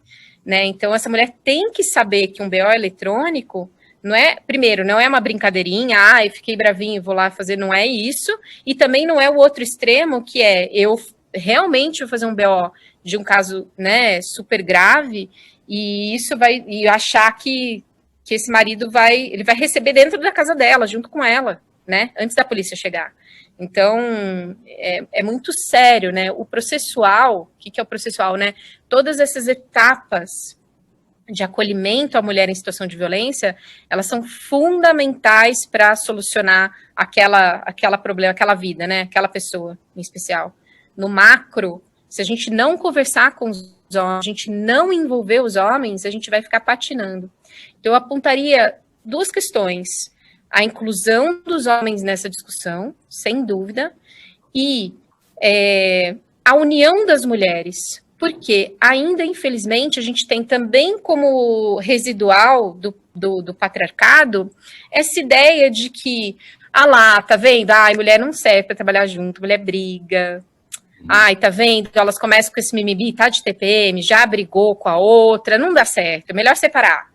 né? Então, essa mulher tem que saber que um BO eletrônico não é, primeiro, não é uma brincadeirinha, eu fiquei bravinho, vou lá fazer, não é isso, e também não é o outro extremo, que é, eu realmente vou fazer um BO de um caso, né, super grave, e isso vai, e achar que esse marido ele vai receber dentro da casa dela, junto com ela, né, antes da polícia chegar. Então, é muito sério, né, o processual, o que é o processual, né, todas essas etapas de acolhimento à mulher em situação de violência, elas são fundamentais para solucionar aquela problema, aquela vida, né? Aquela pessoa em especial. No macro, se a gente não conversar com os homens, a gente não envolver os homens, a gente vai ficar patinando. Então, eu apontaria 2 questões. A inclusão dos homens nessa discussão, sem dúvida, e a união das mulheres. Porque ainda, infelizmente, a gente tem também como residual do patriarcado essa ideia de que, lá, tá vendo? Mulher não serve para trabalhar junto, mulher briga. Tá vendo? Elas começam com esse mimimi, tá de TPM, já brigou com a outra, não dá certo, é melhor separar.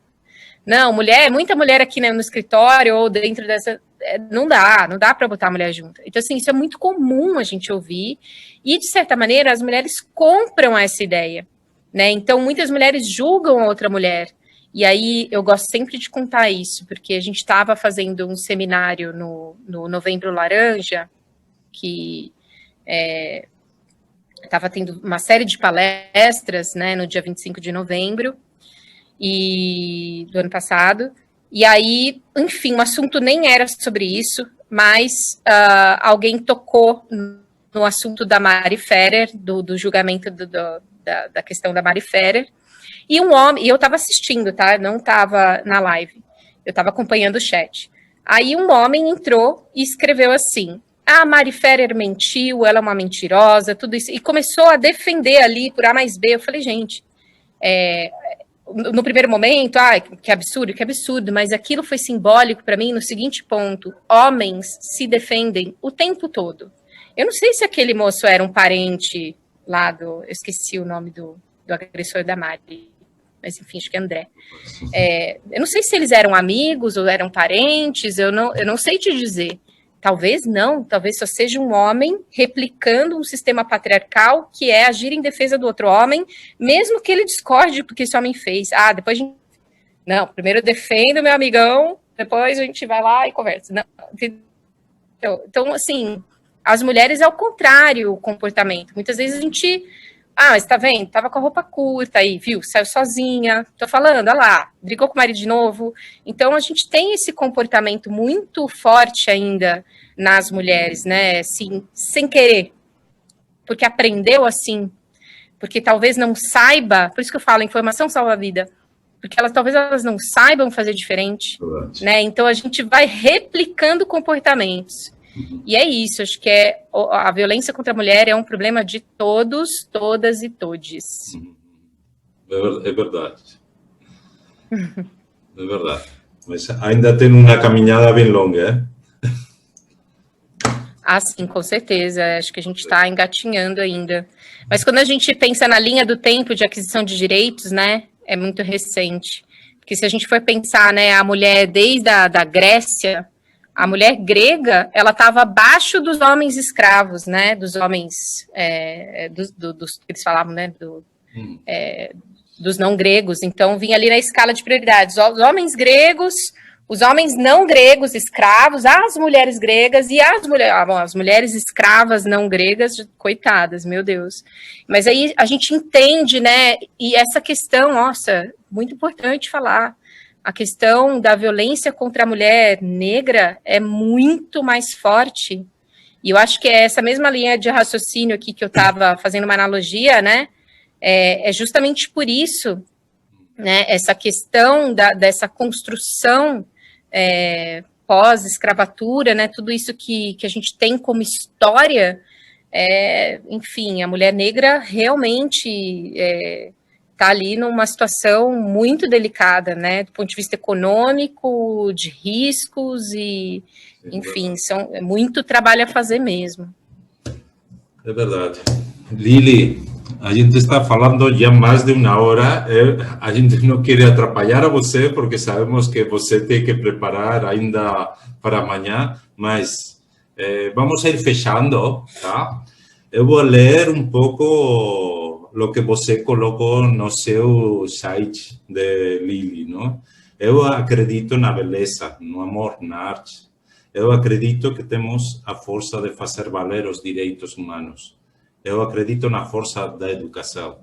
Não, muita mulher aqui, né, no escritório ou dentro dessa... Não dá para botar a mulher junto. Então, assim, isso é muito comum a gente ouvir e, de certa maneira, as mulheres compram essa ideia, né? Então, muitas mulheres julgam a outra mulher. E aí, eu gosto sempre de contar isso, porque a gente estava fazendo um seminário no Novembro Laranja, que estava tendo uma série de palestras, né, no dia 25 de novembro do ano passado. E aí, enfim, o assunto nem era sobre isso, mas alguém tocou no assunto da Mari Ferrer, do julgamento da questão da Mari Ferrer, e um homem, e eu estava assistindo, tá? Eu não estava na live, eu estava acompanhando o chat. Aí um homem entrou e escreveu assim: a Mari Ferrer mentiu, ela é uma mentirosa, tudo isso, e começou a defender ali por A mais B. Eu falei, gente, no primeiro momento, que absurdo, mas aquilo foi simbólico para mim no seguinte ponto: homens se defendem o tempo todo. Eu não sei se aquele moço era um parente lá eu esqueci o nome do agressor da Mari, mas enfim, acho que é André. Eu não sei se eles eram amigos ou eram parentes, eu não sei te dizer. Talvez não, talvez só seja um homem replicando um sistema patriarcal que é agir em defesa do outro homem, mesmo que ele discorde do que esse homem fez. Depois a gente... Não, primeiro eu defendo meu amigão, depois a gente vai lá e conversa. Não, então, assim, as mulheres é o contrário o comportamento. Muitas vezes a gente... mas tá vendo? Tava com a roupa curta aí, viu? Saiu sozinha. Tô falando, olha lá, brigou com o marido de novo. Então, a gente tem esse comportamento muito forte ainda nas mulheres, né? Assim, sem querer. Porque aprendeu assim. Porque talvez não saiba, por isso que eu falo, informação salva a vida. Porque talvez elas não saibam fazer diferente, né? Então, a gente vai replicando comportamentos. E é isso, acho que a violência contra a mulher é um problema de todos, todas e todes. É verdade. É verdade. Mas ainda tem uma caminhada bem longa, Sim, com certeza. Acho que a gente está engatinhando ainda. Mas quando a gente pensa na linha do tempo de aquisição de direitos, né, é muito recente. Porque se a gente for pensar, né, a mulher desde da Grécia, a mulher grega, ela estava abaixo dos homens escravos, né? Dos homens, dos que eles falavam, né? Dos não gregos. Então, vinha ali na escala de prioridades. Os homens gregos, os homens não gregos escravos, as mulheres gregas e as mulheres escravas não gregas, coitadas, meu Deus. Mas aí a gente entende, né? E essa questão, nossa, muito importante falar. A questão da violência contra a mulher negra é muito mais forte. E eu acho que é essa mesma linha de raciocínio aqui que eu estava fazendo uma analogia, né? É justamente por isso, né, essa questão dessa construção pós-escravatura, né, tudo isso que a gente tem como história, enfim, a mulher negra realmente está ali numa situação muito delicada, né, do ponto de vista econômico, de riscos e, enfim, é muito trabalho a fazer mesmo. É verdade. Lili, a gente está falando já mais de uma hora. A gente não quer atrapalhar a você, porque sabemos que você tem que preparar ainda para amanhã, mas vamos a ir fechando, tá? Eu vou ler um pouco o que você colocou no seu site de Lili, não? Eu acredito na beleza, no amor, na arte. Eu acredito que temos a força de fazer valer os direitos humanos. Eu acredito na força da educação.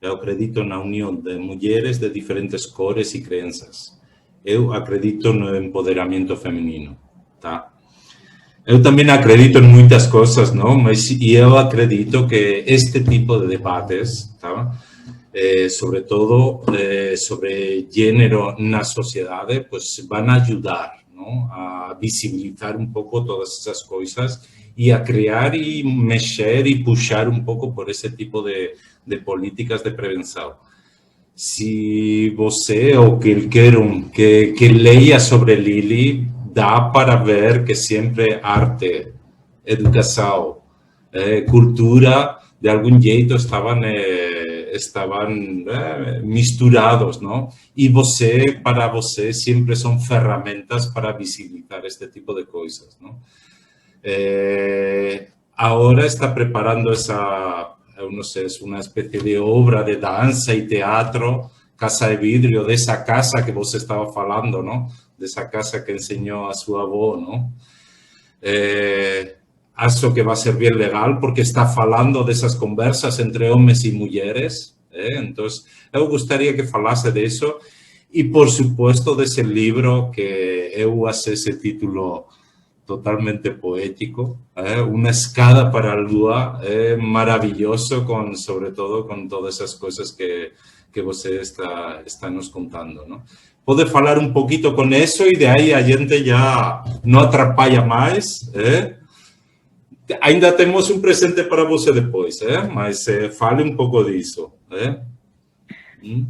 Eu acredito na união de mulheres de diferentes cores e crenças. Eu acredito no empoderamento feminino, tá? Eu também acredito em muitas coisas, não? Mas eu acredito que este tipo de debates, tá? Sobretudo sobre gênero na sociedade, pues vão ajudar, não? A visibilizar um pouco todas essas coisas e a criar e mexer e puxar um pouco por esse tipo de políticas de prevenção. Se você ou qualquer que leia sobre Lili, dá para ver que sempre arte, educação, cultura, de algum jeito estavam misturados, não? E para você, sempre são ferramentas para visibilizar este tipo de coisas, não? Agora está preparando eu não sei, uma espécie de obra de dança e teatro, Casa de Vidro, dessa casa que você estava falando, não? Dessa casa que ensinou a sua avó, não? Acho que vai ser bem legal, porque está falando dessas conversas entre homens e mulheres. Então, eu gostaria que falasse disso. E, por supuesto, desse livro que eu achei esse título totalmente poético, Uma escada para a lua, maravilhoso, sobretudo com todas essas coisas que você está nos contando, não? Pode falar um pouquinho com isso e daí a gente já não atrapalha mais, Ainda temos um presente para você depois, mas fale um pouco disso,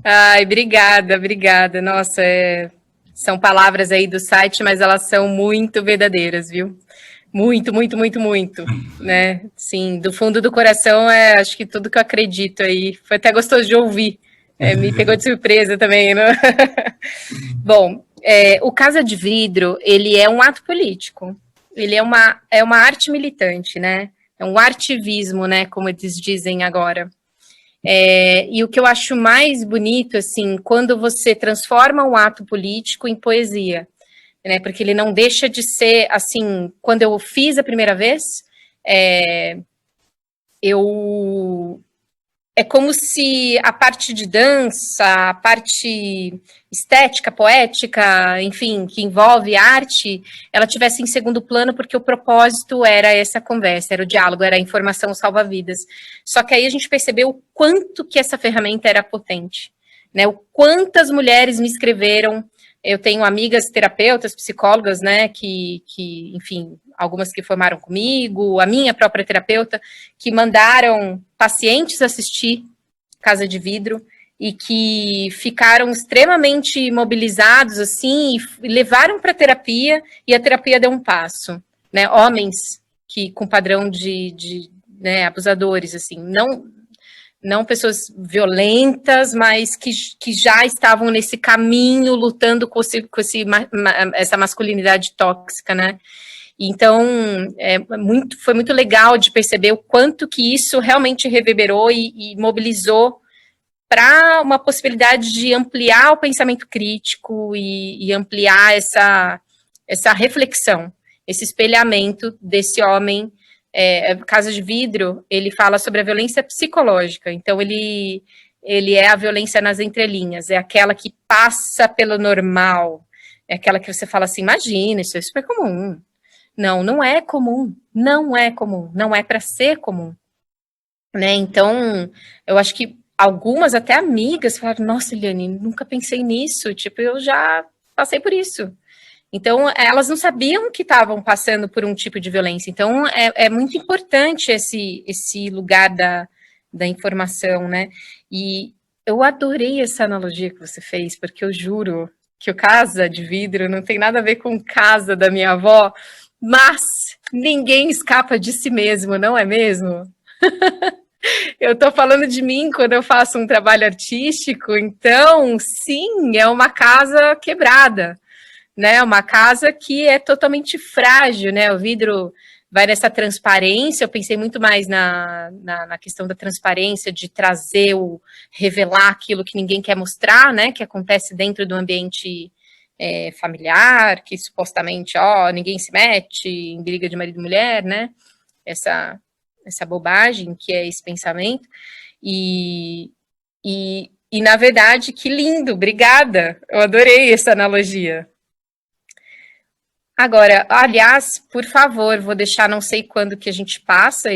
Ai, obrigada. Nossa, são palavras aí do site, mas elas são muito verdadeiras, viu? Muito, né? Sim, do fundo do coração, acho que tudo que eu acredito aí. Foi até gostoso de ouvir. Me pegou de surpresa também, né? Bom, o Casa de Vidro, ele é um ato político. Ele é uma arte militante, né? É um artivismo, né? Como eles dizem agora. E o que eu acho mais bonito, assim, quando você transforma um ato político em poesia, né? Porque ele não deixa de ser, assim, quando eu fiz a primeira vez, é como se a parte de dança, a parte estética, poética, enfim, que envolve arte, ela tivesse em segundo plano, porque o propósito era essa conversa, era o diálogo, era a informação salva-vidas. Só que aí a gente percebeu o quanto que essa ferramenta era potente, né? O quantas mulheres me escreveram. Eu tenho amigas terapeutas, psicólogas, né, que enfim, algumas que formaram comigo, a minha própria terapeuta, que mandaram pacientes assistir Casa de Vidro e que ficaram extremamente mobilizados, assim, e levaram para a terapia, e a terapia deu um passo, né, homens que com padrão de né, abusadores, assim, não pessoas violentas, mas que já estavam nesse caminho, lutando com essa masculinidade tóxica, né? Então, foi muito legal de perceber o quanto que isso realmente reverberou e mobilizou para uma possibilidade de ampliar o pensamento crítico e ampliar essa reflexão, esse espelhamento desse homem. Casa de Vidro, ele fala sobre a violência psicológica, então ele é a violência nas entrelinhas, é aquela que passa pelo normal, é aquela que você fala assim, imagina, isso é super comum. Não é comum, não é para ser comum, né? Então, eu acho que algumas até amigas falaram, nossa, Eliane, nunca pensei nisso, tipo, eu já passei por isso. Então, elas não sabiam que estavam passando por um tipo de violência. Então, é muito importante esse lugar da informação, né? E eu adorei essa analogia que você fez, porque eu juro que o casa de vidro não tem nada a ver com casa da minha avó, mas ninguém escapa de si mesmo, não é mesmo? Eu estou falando de mim quando eu faço um trabalho artístico, então, sim, é uma casa quebrada, né? Uma casa que é totalmente frágil, né? O vidro vai nessa transparência, eu pensei muito mais na questão da transparência, de revelar aquilo que ninguém quer mostrar, né? Que acontece dentro do ambiente familiar, que supostamente, ninguém se mete em briga de marido e mulher, né? Essa bobagem que é esse pensamento, e na verdade, que lindo, obrigada, eu adorei essa analogia. Agora, aliás, por favor, vou deixar, não sei quando que a gente passa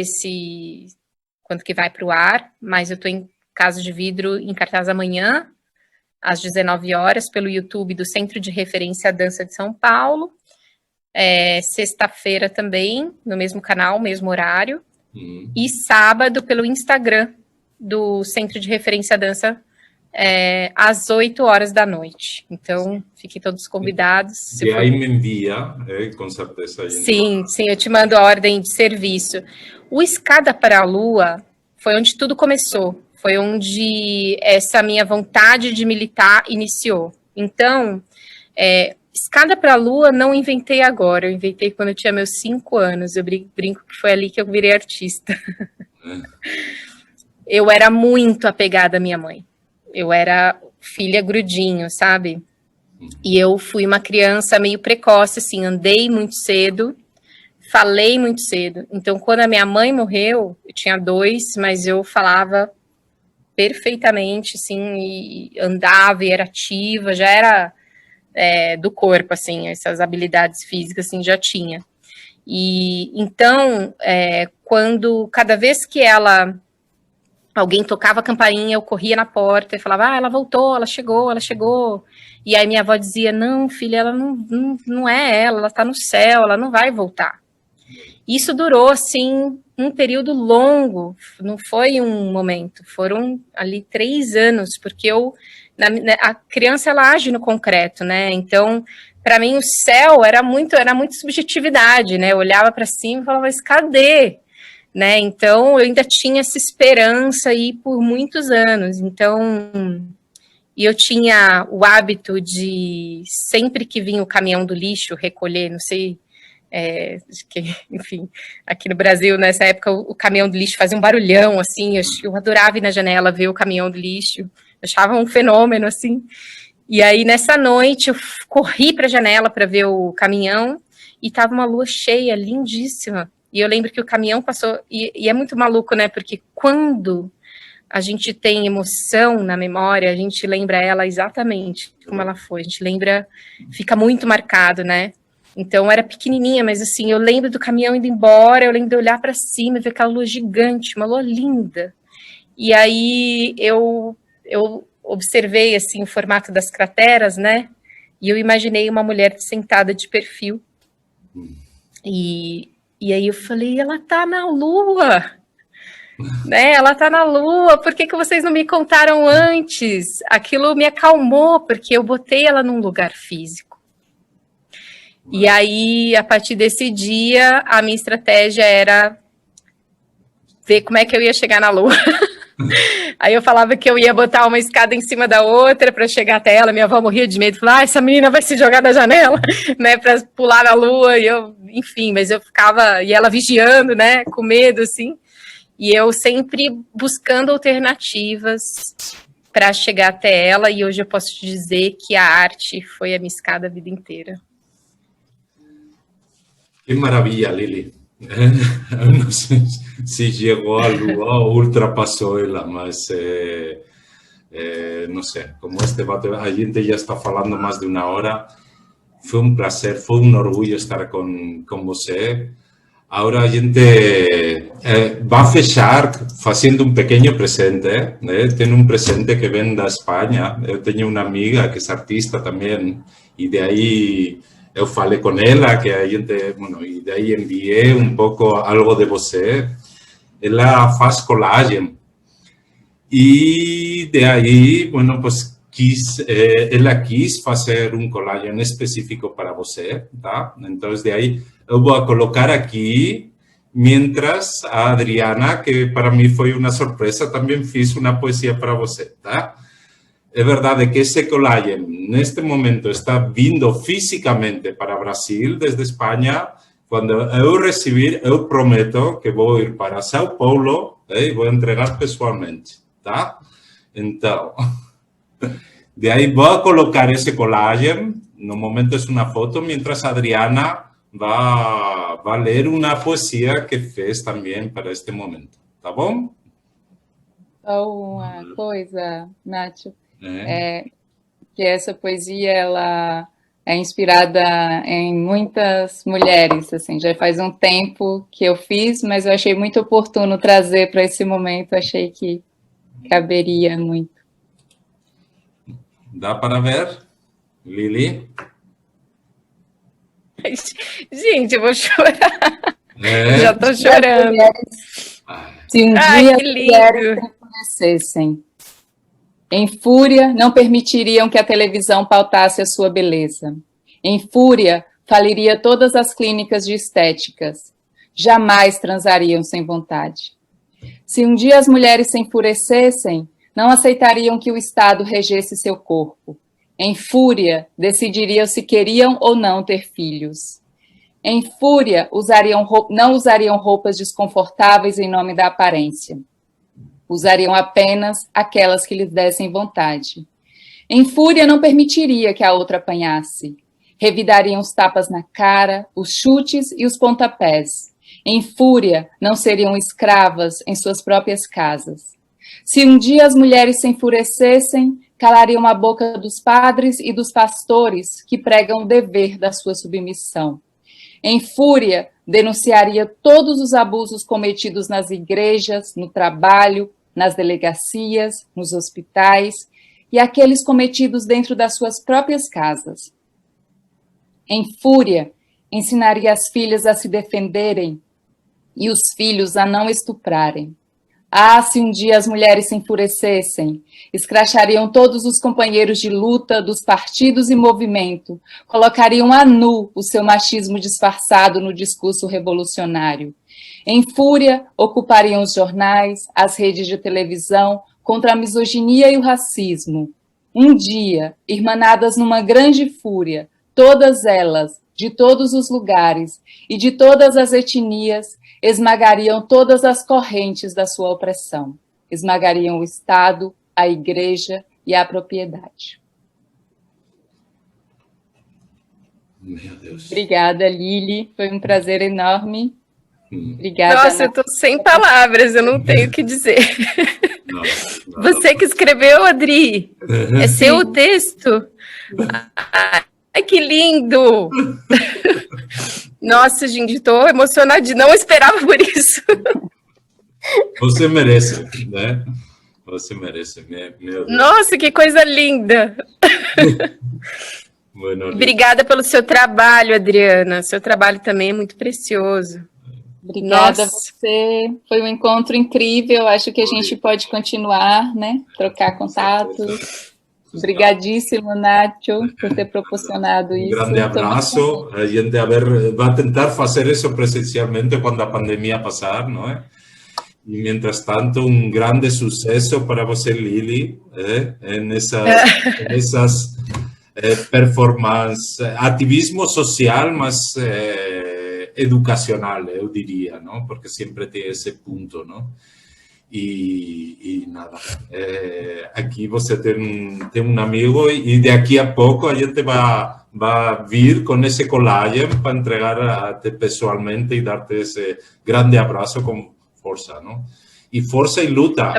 quando que vai para o ar, mas eu estou em Casa de Vidro em cartaz amanhã, às 19 horas, pelo YouTube do Centro de Referência à Dança de São Paulo, sexta-feira também, no mesmo canal, mesmo horário, e sábado pelo Instagram do Centro de Referência à Dança, às 8 horas da noite. Então, fiquem todos convidados. E aí me envia, com certeza. Sim, eu te mando a ordem de serviço. O Escada para a Lua foi onde tudo começou. Foi onde essa minha vontade de militar iniciou. Então, Escada para a Lua não inventei agora, eu inventei quando eu tinha meus 5 anos, eu brinco que foi ali que eu virei artista. Eu era muito apegada à minha mãe, eu era filha grudinho, sabe? E eu fui uma criança meio precoce, assim, andei muito cedo, falei muito cedo. Então, quando a minha mãe morreu, eu tinha 2, mas eu falava perfeitamente, assim, e andava e era ativa, já era... do corpo, assim, essas habilidades físicas, assim, já tinha. E então, cada vez que alguém tocava a campainha, eu corria na porta e falava, ela voltou, ela chegou. E aí minha avó dizia, não, filha, ela não é ela tá no céu, ela não vai voltar. Isso durou, assim, um período longo, não foi um momento, foram ali 3 anos, porque a criança, ela age no concreto, né? Então, para mim, o céu era muito subjetividade, né? Eu olhava para cima e falava, mas cadê? Né? Então, eu ainda tinha essa esperança aí por muitos anos. Então, e eu tinha o hábito de, sempre que vinha o caminhão do lixo recolher, não sei, enfim, aqui no Brasil, nessa época, o caminhão do lixo fazia um barulhão, assim, eu adorava ir na janela ver o caminhão do lixo, achava um fenômeno, assim. E aí, nessa noite, eu corri para a janela para ver o caminhão e estava uma lua cheia, lindíssima. E eu lembro que o caminhão passou... E é muito maluco, né? Porque quando a gente tem emoção na memória, a gente lembra ela exatamente como ela foi. A gente lembra... Fica muito marcado, né? Então, eu era pequenininha, mas assim, eu lembro do caminhão indo embora, eu lembro de olhar para cima e ver aquela lua gigante, uma lua linda. E aí, eu observei, assim, o formato das crateras, né? E eu imaginei uma mulher sentada de perfil. E aí eu falei, ela tá na Lua, né? Ela tá na Lua, por que vocês não me contaram antes? Aquilo me acalmou, porque eu botei ela num lugar físico. E aí, a partir desse dia, a minha estratégia era ver como é que eu ia chegar na Lua. Aí eu falava que eu ia botar uma escada em cima da outra para chegar até ela. Minha avó morria de medo, falava, essa menina vai se jogar da janela, né, para pular na lua. E eu, enfim, mas eu ficava, e ela vigiando, né, com medo, assim. E eu sempre buscando alternativas para chegar até ela. E hoje eu posso te dizer que a arte foi a minha escada a vida inteira. Que maravilha, Lili. No sé si llegó a Lua o ultrapasó ella, mas no sé, como este a gente ya está falando más de una hora, fue un placer, fue un orgullo estar con você. Ahora a gente va a fechar haciendo un pequeño presente, tiene un presente que vende a España. Yo tengo una amiga que es artista también y de ahí yo falei con ella que a gente, bueno, y de ahí envié un poco algo de você. Ella faz collage y de ahí, bueno, pues ela quis fazer um collage específico para você, tá? Então, de aí, eu vou colocar aqui, mientras a Adriana, que para mim foi uma surpresa, também fiz uma poesia para você, tá? É verdade que esse collage, neste momento, está vindo fisicamente para Brasil, desde Espanha. Quando eu receber, eu prometo que vou ir para São Paulo e vou entregar pessoalmente, tá? Então... De ahí voy a colocar ese collage, no momento es una foto, mientras Adriana va a leer una poesía que fez también para este momento. ¿Tá bom? Uma coisa, Nacho, que essa poesia, ela é inspirada em muitas mulheres, assim, já faz um tempo que eu fiz, mas eu achei muito oportuno trazer para esse momento, achei que caberia muito. Dá para ver, Lili? Gente, eu vou chorar. Já estou chorando. Se um dia as mulheres se enfurecessem, em fúria, não permitiriam que a televisão pautasse a sua beleza. Em fúria, faliria todas as clínicas de estéticas. Jamais transariam sem vontade. Se um dia as mulheres se enfurecessem, não aceitariam que o Estado regesse seu corpo. Em fúria, decidiriam se queriam ou não ter filhos. Em fúria, não usariam roupas desconfortáveis em nome da aparência. Usariam apenas aquelas que lhes dessem vontade. Em fúria, não permitiria que a outra apanhasse. Revidariam os tapas na cara, os chutes e os pontapés. Em fúria, não seriam escravas em suas próprias casas. Se um dia as mulheres se enfurecessem, calariam a boca dos padres e dos pastores que pregam o dever da sua submissão. Em fúria, denunciaria todos os abusos cometidos nas igrejas, no trabalho, nas delegacias, nos hospitais e aqueles cometidos dentro das suas próprias casas. Em fúria, ensinaria as filhas a se defenderem e os filhos a não estuprarem. Ah, se um dia as mulheres se enfurecessem, escrachariam todos os companheiros de luta dos partidos e movimento, colocariam a nu o seu machismo disfarçado no discurso revolucionário. Em fúria, ocupariam os jornais, as redes de televisão, contra a misoginia e o racismo. Um dia, irmanadas numa grande fúria, todas elas, de todos os lugares e de todas as etnias, esmagariam todas as correntes da sua opressão. Esmagariam o Estado, a Igreja e a propriedade. Meu Deus. Obrigada, Lili. Foi um prazer enorme. Obrigada. Nossa, eu estou sem palavras, eu não tenho o que dizer. Não. Você que escreveu, Adri? É seu o texto? Ai, que lindo! Nossa, gente, estou emocionada, não esperava por isso. Você merece, né? Você merece, meu Deus. Nossa, que coisa linda! Bueno, obrigada pelo seu trabalho, Adriana. Seu trabalho também é muito precioso. Obrigada a você. Foi um encontro incrível. Acho que a gente pode continuar, né? Trocar contatos. Obrigadíssimo, Nacho, por ter proporcionado isso. Grande abraço. A gente vai tentar fazer isso presencialmente quando a pandemia passar, não é? E, mientras tanto, um grande sucesso para você, Lili, nessas performances, ativismo social, mas educacional, eu diria, não? Porque sempre tem esse ponto, não? E nada, aqui você tem um amigo e daqui a pouco a gente vai vir com esse collage para entregar-te pessoalmente e dar-te esse grande abraço com força, não? E força e luta.